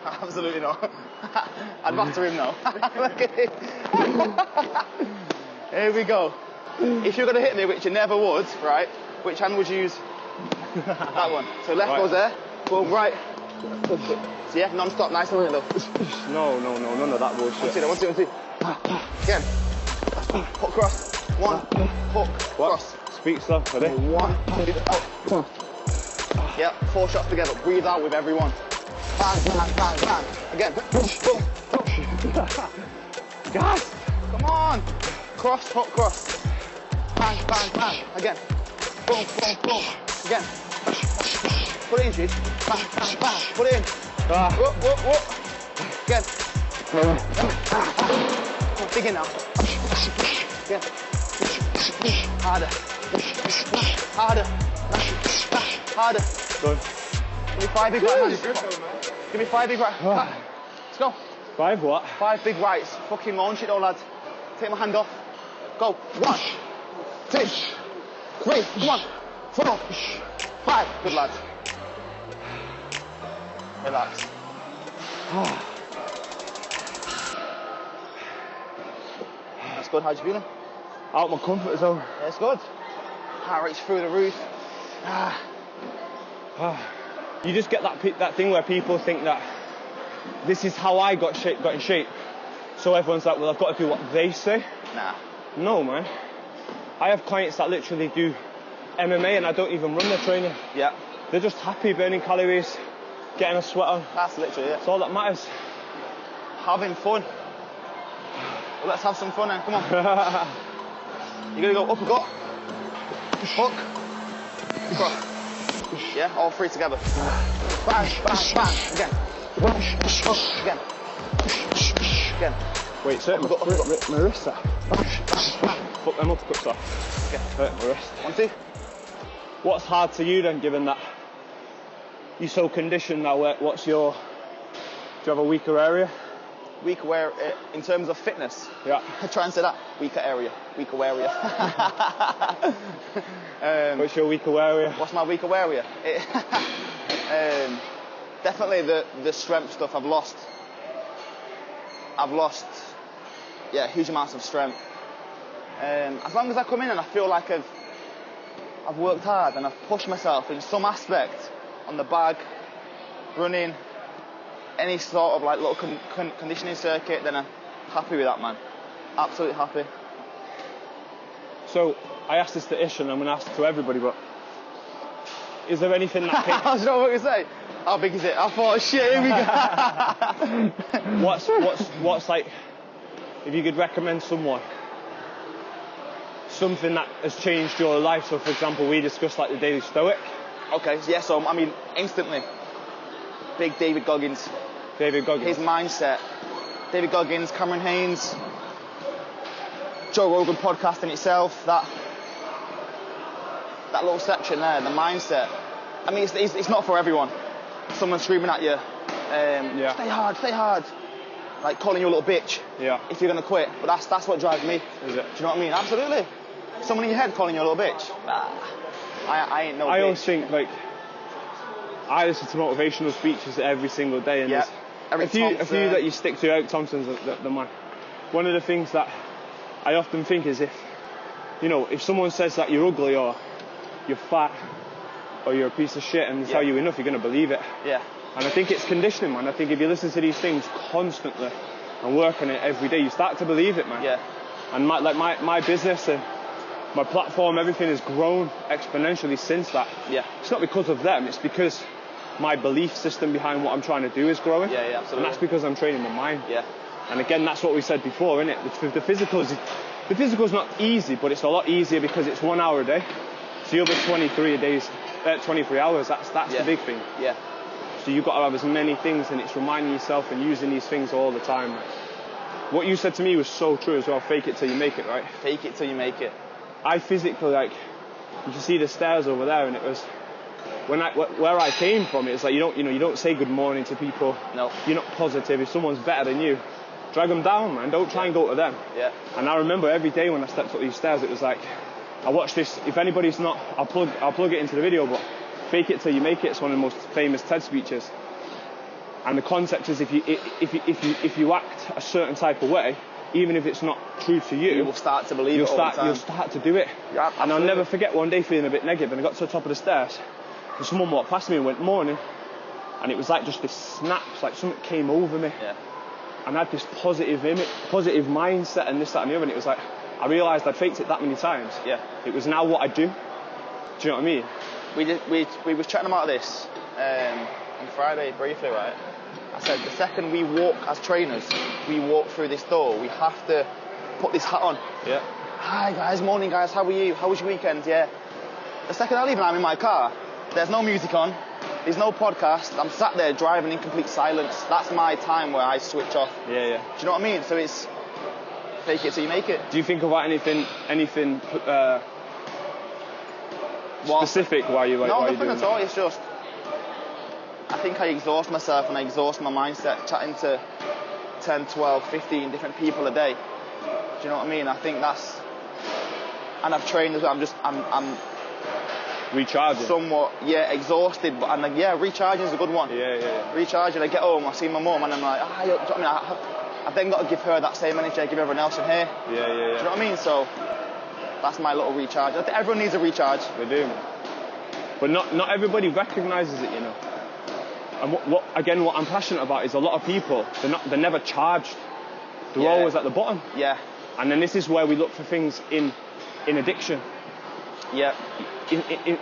Absolutely not. I'd batter him now. Look at him. Here we go. If you're going to hit me, which you never would, right, which hand would you use? That one. So left goes there, go right. So yeah, non-stop, nice and little. No, none of that bullshit. One, two. Again. Hook cross. One, hook, cross. Speak slow, ready? 1, 2, out. Yep, 4 shots together. Breathe out with everyone. Bang. Again. Boom. Gas! Come on. Cross, hook, cross. Bang. Again. Boom. Again. Put it in, Chief. Bang. Put it in. Whoop. Again. Dig in now. Again. Harder. Good. Give me 5 big right hands. Give me 5 big right. Let's go. 5 what? 5 big rights. Fucking launch it, though, lads. Take my hand off. Go. 1, 2, 3. Come on. 4, 5. Good, lads. Relax. That's good. How'd you feeling? Out my comfort zone. Yeah, it's good. Heart rate's through the roof. You just get that thing where people think that this is how I got in shape. So everyone's like, well, I've got to do what they say. Nah. No, man. I have clients that literally do MMA and I don't even run their training. Yeah. They're just happy burning calories, getting a sweat on. That's literally it. That's all that matters. Having fun. Well, let's have some fun then. Come on. You're going to go uppercut, hook, cross. Yeah, all 3 together. Bang. Again. Hook. Again. Wait, so my wrist there. Fuck them uppercuts off. Okay. Hurt my wrist. 1, 2. What's hard to you then, given that you're so conditioned now? Do you have a weaker area? Weaker where, in terms of fitness? Yeah. Try and say that. Weaker area. What's your weaker area? What's my weaker area? Definitely the strength stuff. I've lost, huge amounts of strength. As long as I come in and I feel like I've worked hard and I've pushed myself in some aspect on the bag, running, any sort of like little conditioning circuit, then I'm happy with that, man. Absolutely happy. So I asked this to Ish and I'm going to ask it to everybody, but is there anything that I was not what you say. How big is it? I thought, shit, here we go. what's like, if you could recommend someone, something that has changed your life. So for example, we discussed like the Daily Stoic. Okay, yeah, so I mean, instantly, big David Goggins. David Goggins. His mindset. David Goggins, Cameron Haynes, Joe Rogan podcast in itself, that little section there, the mindset. I mean, it's not for everyone. Someone screaming at you, stay hard, like calling you a little bitch. Yeah. If you're gonna quit, but that's what drives me. Is it? Do you know what I mean? Absolutely. Someone in your head calling you a little bitch. I ain't no bitch. I always think like I listen to motivational speeches every single day, and there's a few that you stick to. Eric Thompson's the man. One of the things that I often think is if someone says that you're ugly or you're fat or you're a piece of shit and they tell you enough, you're going to believe it. Yeah. And I think it's conditioning, man. I think if you listen to these things constantly and work on it every day, you start to believe it, man. Yeah. And my business and my platform, everything has grown exponentially since that. Yeah. It's not because of them, it's because my belief system behind what I'm trying to do is growing. Yeah, absolutely. And that's because I'm training my mind. Yeah. And again, that's what we said before, innit? The physical's not easy, but it's a lot easier because it's 1 hour a day. So the other 23 hours, that's the big thing. Yeah. So you've got to have as many things, and it's reminding yourself and using these things all the time. What you said to me was so true as well. Fake it till you make it, right? Fake it till you make it. I physically, you can see the stairs over there, and it was where I came from. It's like you don't say good morning to people. No. You're not positive. If someone's better than you, drag them down, man. Don't try and go to them. Yeah. And I remember every day when I stepped up these stairs, it was like I watched this. If anybody's not, I'll plug it into the video, but fake it till you make it. It's one of the most famous TED speeches. And the concept is if you act a certain type of way, even if it's not true to you, you will start to believe it all the time. You'll start to do it. Yeah, and I'll never forget one day feeling a bit negative, and I got to the top of the stairs, and someone walked past me and went, morning, and it was like just this snap, like something came over me. Yeah. And I had this positive mindset and this, that and the other, and it was like, I realised I'd faked it that many times. Yeah. It was now what I do. Do you know what I mean? We was chatting about this on Friday briefly, right? I said the second we walk as trainers, we walk through this door, we have to put this hat on. Yeah. Hi guys, morning guys, how are you? How was your weekend? Yeah. The second I leave and I'm in my car, there's no music on, there's no podcast, I'm sat there driving in complete silence. That's my time where I switch off. Yeah, yeah. Do you know what I mean? So it's fake it till you make it. Do you think about anything specific while you No, nothing at all. It's just I think I exhaust myself and I exhaust my mindset chatting to 10, 12, 15 different people a day. Do you know what I mean? I think that's, and I've trained as well. I'm recharging. Somewhat, exhausted, but recharging is a good one. Yeah. Recharging. I get home, I see my mum, and I'm like, I've then got to give her that same energy I give everyone else in here. Yeah. Do you know what I mean? So that's my little recharge. I think everyone needs a recharge. They do, man. But not everybody recognises it, you know. And what I'm passionate about is a lot of people, they're never charged. They're always at the bottom. Yeah. And then this is where we look for things in addiction. Yeah.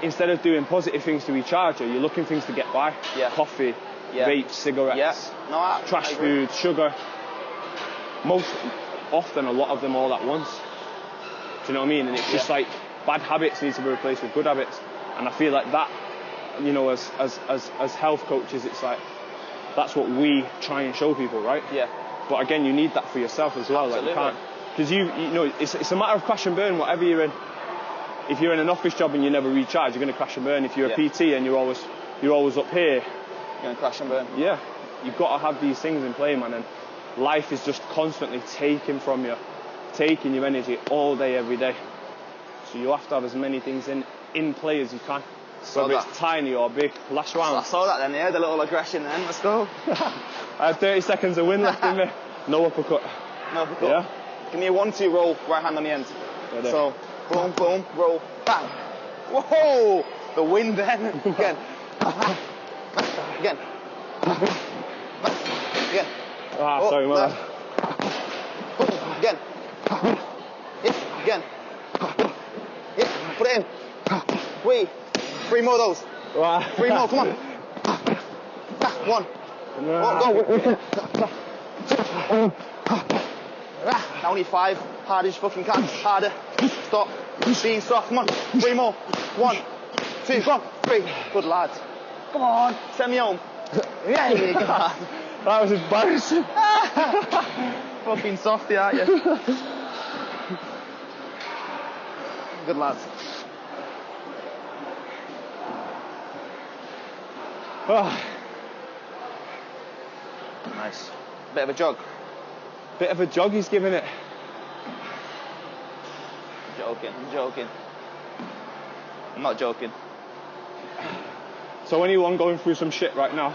Instead of doing positive things to recharge you, you're looking things to get by. Yeah. Coffee, vapes, cigarettes, trash food, sugar. Most often, a lot of them all at once. Do you know what I mean? And it's just like bad habits need to be replaced with good habits. And I feel like that, you know, as health coaches, it's like that's what we try and show people, right? Yeah. But again, you need that for yourself as well. Absolutely. Like you can't, because you know, it's a matter of crash and burn. Whatever you're in, if you're in an office job and you never recharge, you're going to crash and burn. If you're a PT and you're always up here, you're going to crash and burn. Yeah, you've got to have these things in play, man. And life is just constantly taking from you, taking your energy all day, every day. So you have to have as many things in play as you can. Whether it's tiny or big. Last round. I saw that then, the little aggression then. Let's go. I had 30 seconds of wind left in me. No uppercut. No uppercut. Yeah. Give me a 1-2 roll, right hand on the end. Yeah, so, boom, boom, roll, bang. Whoa! The wind then. Again. Again. Again. Ah, sorry, my bad. Again. Yeah, again. Yeah, put it in. Three more of those. 3 more, come on. 1. Now only 5. Hard as you fucking can. Harder. Stop. Being soft. Come on. 3 more. 1, 2, come on. 3. Good lad. Come on. Send me home. Yeah, you go. That was embarrassing. Fucking softy, aren't you? Good lads. Oh. Nice. Bit of a jog. Bit of a jog he's giving it. I'm joking. I'm not joking. So anyone going through some shit right now?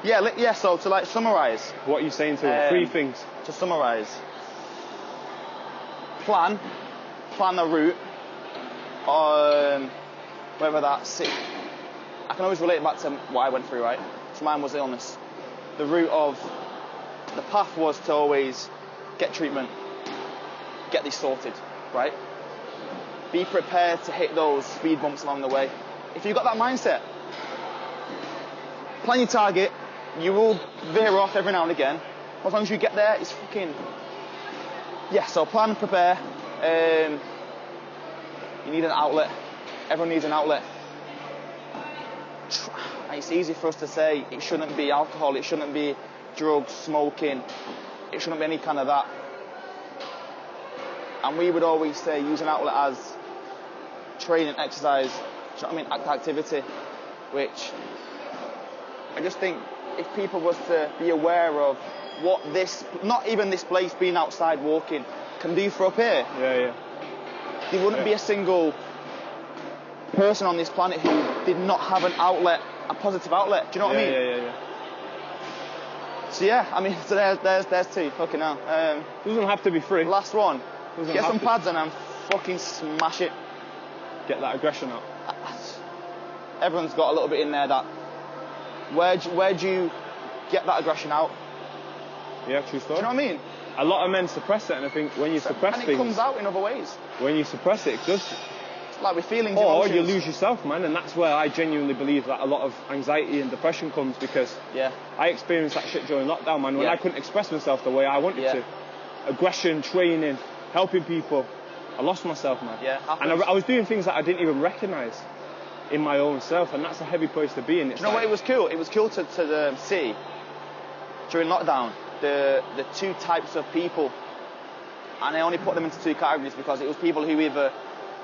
Yeah, so to like summarise. What are you saying to them? 3 things. To summarise. Plan a route. Whether that's it. I can always relate it back to what I went through, right? So mine was illness. The route of the path was to always get treatment, get this sorted, right? Be prepared to hit those speed bumps along the way. If you've got that mindset, plan your target, you will veer off every now and again. As long as you get there, it's fucking... Yeah, so plan, prepare. You need an outlet. Everyone needs an outlet. It's easy for us to say it shouldn't be alcohol, it shouldn't be drugs, smoking, it shouldn't be any kind of that. And we would always say use an outlet as training, exercise, do you know what I mean, activity, which I just think if people was to be aware of what this, not even this place, being outside walking, can do for up here. Yeah. There wouldn't be a single person on this planet who did not have an outlet, a positive outlet. Do you know what I mean? Yeah. So yeah, I mean, so there's 2. Fucking hell. Doesn't have to be free. Last one. Doesn't Get have some to. pads on and fucking smash it. Get that aggression out. Everyone's got a little bit in there that. Where do you get that aggression out? Yeah, true story. Do you know what I mean? A lot of men suppress it, and I think when you suppress and it things, comes out in other ways. When you suppress it, it does. It's like with feelings. Or emotions. you lose yourself, man, and that's where I genuinely believe that a lot of anxiety and depression comes, because I experienced that shit during lockdown, man, when I couldn't express myself the way I wanted to. Aggression, training, helping people. I lost myself, man. Yeah, and I was doing things that I didn't even recognise in my own self, and that's a heavy place to be in. Do you know what it was cool? It was cool to see during lockdown the 2 types of people, and I only put them into 2 categories because it was people who either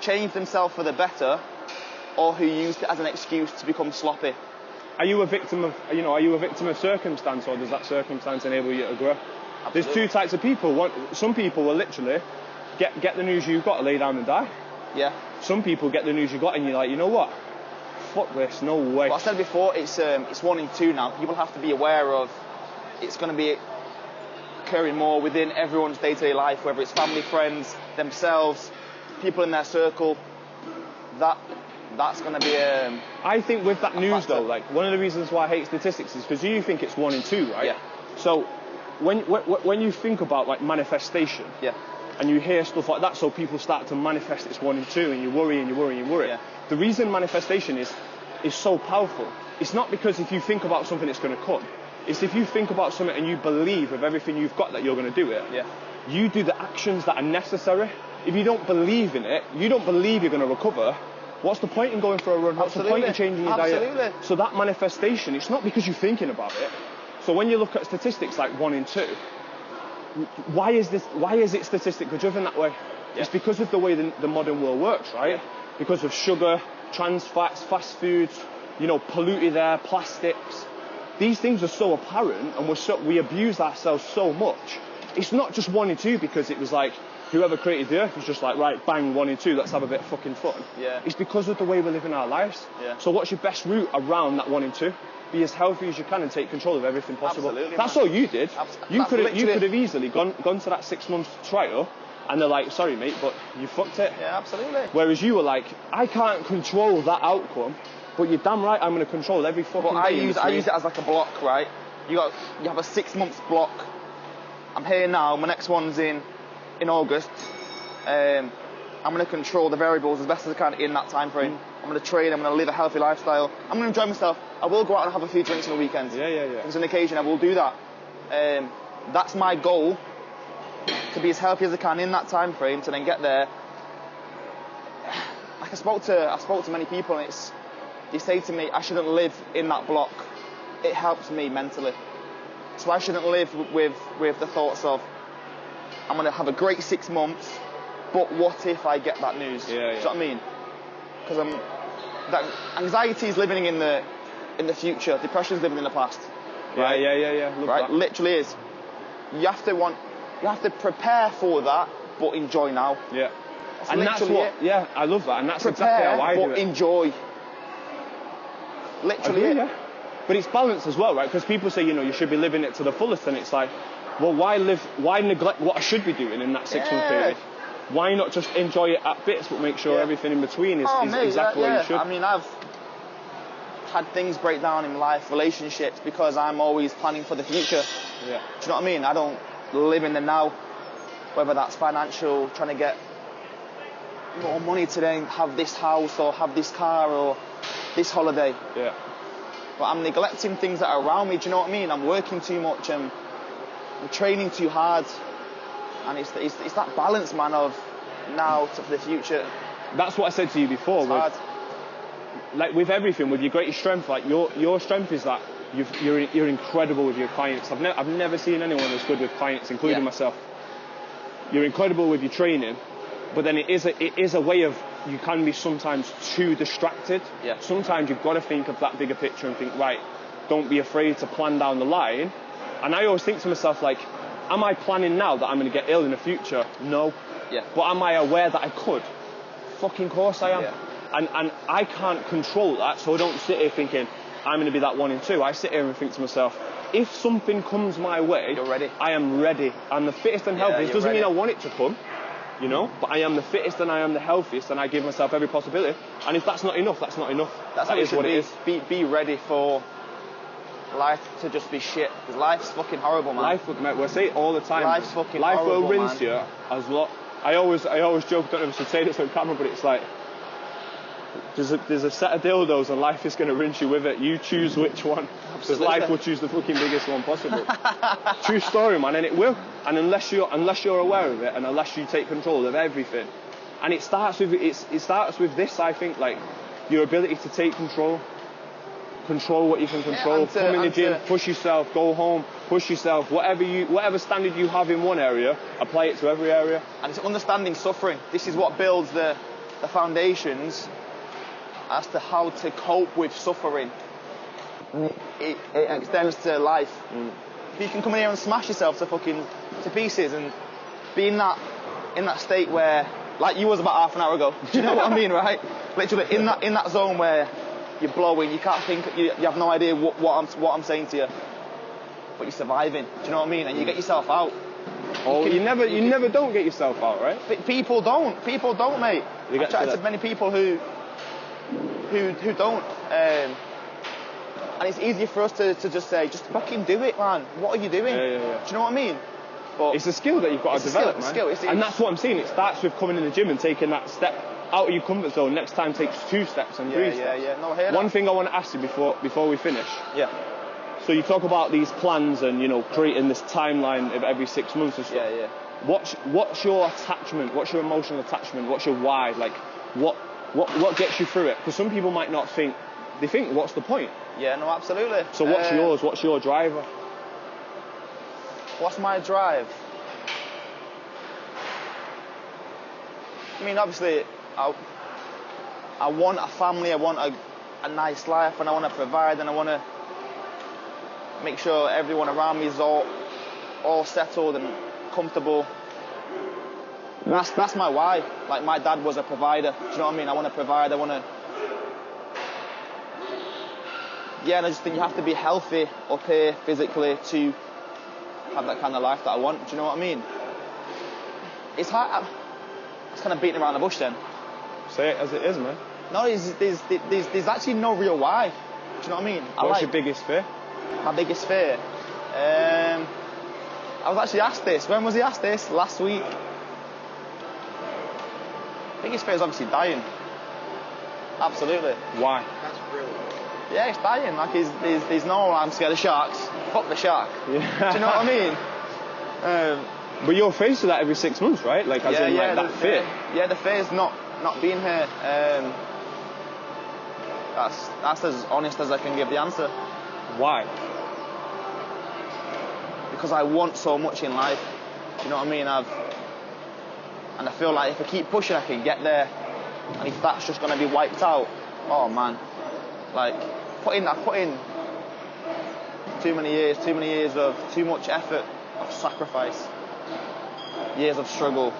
changed themselves for the better or who used it as an excuse to become sloppy. Are you a victim of circumstance, or does that circumstance enable you to grow? Absolutely. There's 2 types of people. Some people will literally get the news you've got, lay down and die. Yeah. Some people get the news you got and you're like, you know what? Fuck this, no way. But I said before, it's 1 in 2 now. People have to be aware of it's going to be occurring more within everyone's day-to-day life, whether it's family, friends, themselves, people in their circle. That's going to be I think with that news though, like one of the reasons why I hate statistics is because you think it's 1 in 2, right? Yeah. So when you think about like manifestation, and you hear stuff like that, so people start to manifest it's 1 in 2, and you worry and you worry and you worry. Yeah. The reason manifestation is so powerful, it's not because if you think about something it's going to come. It's if you think about something and you believe with everything you've got that you're going to do it. Yeah. You do the actions that are necessary. If you don't believe in it, you don't believe you're going to recover, what's the point in going for a run? What's the point in changing your diet? So that manifestation, it's not because you're thinking about it. So when you look at statistics like 1 in 2, why is it statistically driven that way? Yeah. It's because of the way the modern world works, right? Yeah. Because of sugar, trans fats, fast foods, polluted air, plastics. These things are so apparent, and we abuse ourselves so much. It's not just 1 in 2 because it was like whoever created the earth was just like, right, bang, 1 in 2, let's have a bit of fucking fun. Yeah. It's because of the way we live in our lives. Yeah. So what's your best route around that 1 in 2? Be as healthy as you can and take control of everything possible. Absolutely, that's all you did. You could have easily gone to that 6 month trial, and they're like, sorry mate, but you fucked it. Yeah, absolutely. Whereas you were like, I can't control that outcome, but you're damn right I'm going to control every fucking day. I use it as like a block, right? You have a 6 month block. I'm here now. My next one's in August. I'm going to control the variables as best as I can in that time frame. I'm going to train, I'm going to live a healthy lifestyle, I'm going to enjoy myself. I will go out and have a few drinks on the weekends. Yeah. If it's an occasion, I will do that. That's my goal, to be as healthy as I can in that time frame, to then get there. Like I spoke to many people, and they say to me, I shouldn't live in that block. It helps me mentally. So I shouldn't live with the thoughts of, I'm going to have a great 6 months, but what if I get that news? Yeah. Do you know what I mean? Because that anxiety is living in the future. Depression is living in the past. Right? Yeah. Love right? that. Literally is. You have to prepare for that, but enjoy now. Yeah. That's what. Yeah, I love that, and that's prepare, exactly how I do it. But enjoy. Literally. I agree, yeah. But it's balance as well, right? Because people say, you should be living it to the fullest, and it's like, well, why neglect what I should be doing in that 6 month period? Why not just enjoy it at bits, but make sure everything in between is exactly what you should? I mean, I've had things break down in life, relationships, because I'm always planning for the future. Yeah. Do you know what I mean? I don't live in the now, whether that's financial, trying to get more money to then have this house or have this car or this holiday. Yeah. But I'm neglecting things that are around me. Do you know what I mean? I'm working too much. I'm training too hard. And it's that balance, man, of now to the future. That's what I said to you before. With everything, with your greatest strength, like your strength is that you're incredible with your clients. I've never seen anyone as good with clients, including myself. You're incredible with your training, but then it is a way of, you can be sometimes too distracted. Yeah. Sometimes you've got to think of that bigger picture and think, right, don't be afraid to plan down the line. And I always think to myself, like, am I planning now that I'm going to get ill in the future? No. Yeah. But am I aware that I could? Fucking course I am. Yeah. And I can't control that, so I don't sit here thinking, I'm going to be that 1 in 2. I sit here and think to myself, if something comes my way, you're ready. I am ready. I'm the fittest and healthiest. Doesn't ready. mean I want it to come, but I am the fittest and I am the healthiest, and I give myself every possibility. And if that's not enough, that's not enough. That's that is what it is. Be ready for life to just be shit. Because life's fucking horrible, man. We say it all the time. Life's fucking life horrible, will rinse you as lot. I always joke, don't know if I should say this on camera, but it's like, there's a set of dildos and life is going to rinse you with it. You choose which one. Because life will choose the fucking biggest one possible. True story, man, and it will. And unless you're aware of it, and unless you take control of everything, and it starts with this, I think, like your ability to take control what you can control. Come in the gym, push yourself, go home, push yourself. Whatever standard you have in one area, apply it to every area. And it's understanding suffering. This is what builds the foundations as to how to cope with suffering. It extends to life. If you can come in here and smash yourself to pieces and be in that state where, like you was about half an hour ago, do you know what I mean, right? Literally in that zone where you're blowing, you can't think, you have no idea what I'm saying to you, but you're surviving. Do you know what I mean? And you get yourself out. You never don't get yourself out, right? People don't, mate. I've chatted to many people who don't. And it's easier for us to just say, just fucking do it, man. What are you doing? Yeah. Do you know what I mean? But it's a skill that you've got to develop, man. And that's what I'm saying. It starts with coming in the gym and taking that step out of your comfort zone. Next time takes 2 steps and 3 steps. Yeah. No, I hear that. One thing I want to ask you before we finish. Yeah. So you talk about these plans and creating this timeline of every 6 months or so. Yeah. What's your attachment? What's your emotional attachment? What's your why? Like what gets you through it? Because some people might not think. They think, what's the point? Yeah, no, absolutely. So what's yours? What's your driver? What's my drive? I mean, obviously, I want a family, I want a nice life, and I want to provide, and I want to make sure everyone around me is all settled and comfortable. That's my why. Like, my dad was a provider. Do you know what I mean? I want to provide, I want to... Yeah, and I just think you have to be healthy up here physically to have that kind of life that I want. Do you know what I mean? It's hard. It's kind of beating around the bush then. Say it as it is, man. No, there's actually no real why. Do you know what I mean? What's your biggest fear? My biggest fear? I was actually asked this. When was he asked this? Last week. Biggest fear is obviously dying. Absolutely. Why? That's brilliant. Yeah, it's dying. Like, there's no, I'm scared of sharks. Fuck the shark. Yeah. Do you know what I mean? But you're faced with that every 6 months, right? Like, as in, like, that fear. Yeah, the fear's not being here. That's as honest as I can give the answer. Why? Because I want so much in life. Do you know what I mean? And I feel like if I keep pushing, I can get there. And if that's just going to be wiped out, oh man. Like, I put in too many years of too much effort, of sacrifice, years of struggle,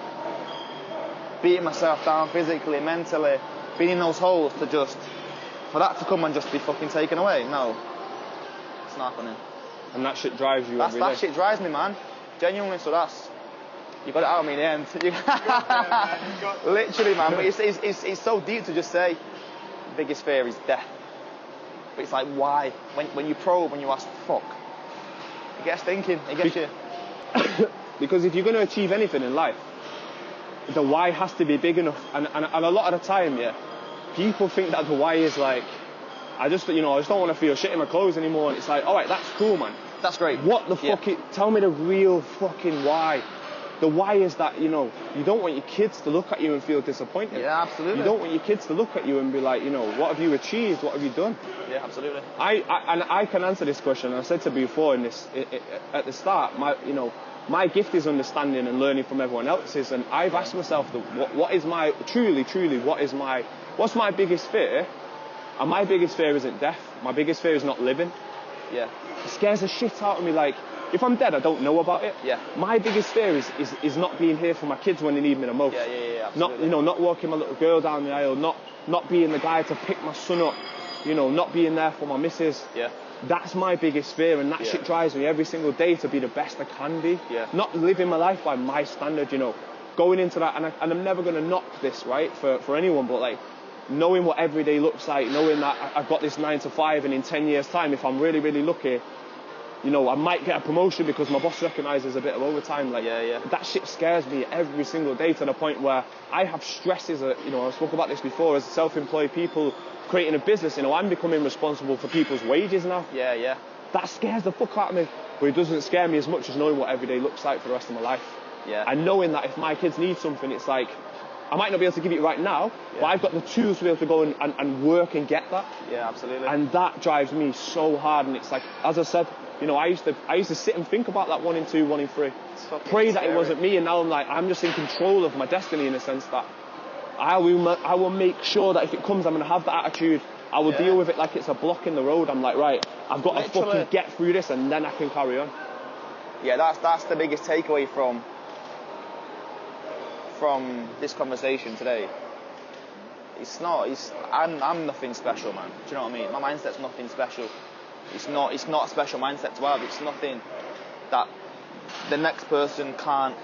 beating myself down physically, mentally, being in those holes for that to come and just be fucking taken away. No, it's not happening. And that shit drives you every day. That shit drives me, man. Genuinely, so you got it out of me in the end. Literally, man. But it's so deep to just say, biggest fear is death. But it's like, why? When you probe, when you ask, fuck, it gets thinking, it gets you. Because if you're going to achieve anything in life, the why has to be big enough. And a lot of the time, yeah, people think that the why is like, I just don't want to feel shit in my clothes anymore. And it's like, all right, that's cool, man. That's great. What the fuck? Tell me the real fucking why. The why is that, you don't want your kids to look at you and feel disappointed. Yeah, absolutely. You don't want your kids to look at you and be like, what have you achieved? What have you done? Yeah, absolutely. I can answer this question. I said to you before at the start, my gift is understanding and learning from everyone else's. And I've asked myself, what is my, truly, what's my biggest fear? And my biggest fear isn't death. My biggest fear is not living. Yeah. It scares the shit out of me. Like, if I'm dead, I don't know about it. Yeah. My biggest fear is not being here for my kids when they need me the most. Yeah, absolutely. Not walking my little girl down the aisle, not being the guy to pick my son up, not being there for my missus. Yeah. That's my biggest fear, and that shit drives me every single day to be the best I can be. Yeah. Not living my life by my standard, going into that, and I'm never going to knock this, right, for anyone, but like, knowing what every day looks like, knowing that I've got this 9 to 5, and in 10 years' time, if I'm really, really lucky, I might get a promotion because my boss recognises a bit of overtime. Like, that shit scares me every single day to the point where I have stresses. I spoke about this before, as self-employed people creating a business. I'm becoming responsible for people's wages now. Yeah. That scares the fuck out of me. But it doesn't scare me as much as knowing what every day looks like for the rest of my life. Yeah. And knowing that if my kids need something, it's like, I might not be able to give it right now, but I've got the tools to be able to go and work and get that. Yeah, absolutely. And that drives me so hard. And it's like, as I said, I used to sit and think about that 1 in 2, 1 in 3. Pray that it wasn't me, and now I'm like, I'm just in control of my destiny in a sense that I will make sure that if it comes, I'm going to have that attitude. I will deal with it like it's a block in the road. I'm like, right, I've got to fucking get through this, and then I can carry on. Yeah, that's the biggest takeaway from this conversation today. I'm nothing special, man. Do you know what I mean? My mindset's nothing special. It's not a special mindset to have. It's nothing that the next person can't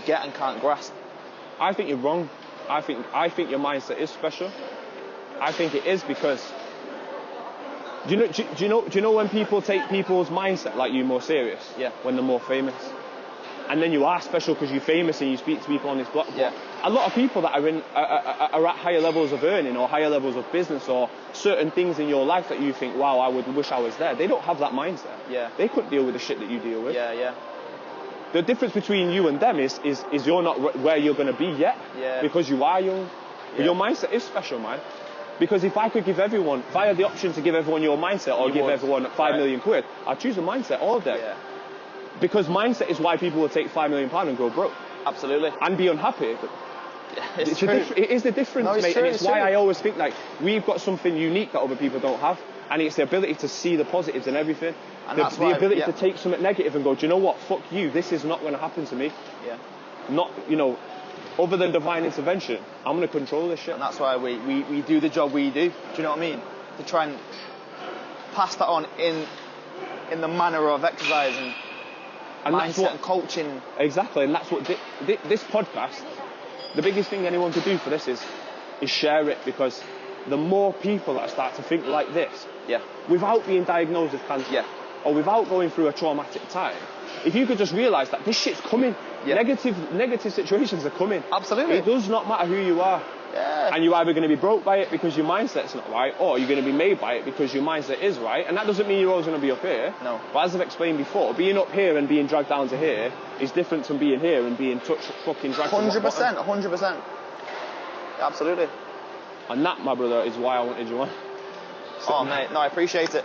get and can't grasp. I think you're wrong. I think your mindset is special. I think it is because do you know when people take people's mindset like you more serious? Yeah. When they're more famous. And then you are special because you're famous and you speak to people on this block. Yeah. A lot of people that are at higher levels of earning or higher levels of business or certain things in your life that you think, wow, I would wish I was there. They don't have that mindset. Yeah. They couldn't deal with the shit that you deal with. Yeah. The difference between you and them is you're not where you're going to be yet. Yeah. Because you are young. But your mindset is special, man. Because if I had the option to give everyone your mindset or give everyone 5 million quid, I'd choose a mindset all day. Yeah. Because mindset is why people will take £5 million and go broke. Absolutely. And be unhappy. It's true. It is the difference, no, mate. True, and it's why I always think like we've got something unique that other people don't have. And it's the ability to see the positives in everything. And the ability to take something negative and go, do you know what? Fuck you. This is not going to happen to me. Yeah. Not, other than divine intervention, I'm going to control this shit. And that's why we do the job we do. Do you know what I mean? To try and pass that on in the manner of exercise and mindset and coaching. Exactly, and that's what this podcast, the biggest thing anyone could do for this is share it, because the more people that start to think like this, without being diagnosed with cancer, or without going through a traumatic time, if you could just realise that this shit's coming, Negative situations are coming. Absolutely. It does not matter who you are. Yeah. And you're either going to be broke by it because your mindset's not right, or you're going to be made by it because your mindset is right. And that doesn't mean you're always going to be up here. No. But as I've explained before, being up here and being dragged down to here is different from being here and being fucking dragged 100%, 100%. Absolutely. And that, my brother, is why I wanted you on. Oh, mate, no, I appreciate it.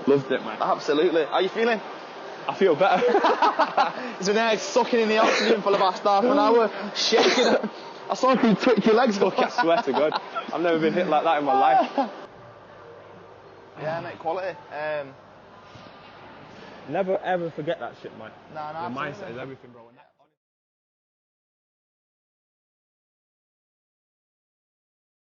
Loved it, man. Absolutely. How are you feeling? I feel better. It's been there sucking in the oxygen for about half an hour, shaking it. I saw you twitch your legs. Look, I swear to God, I've never been hit like that in my life. Yeah, mate, quality. Never ever forget that shit, man. No, the mindset is everything, bro.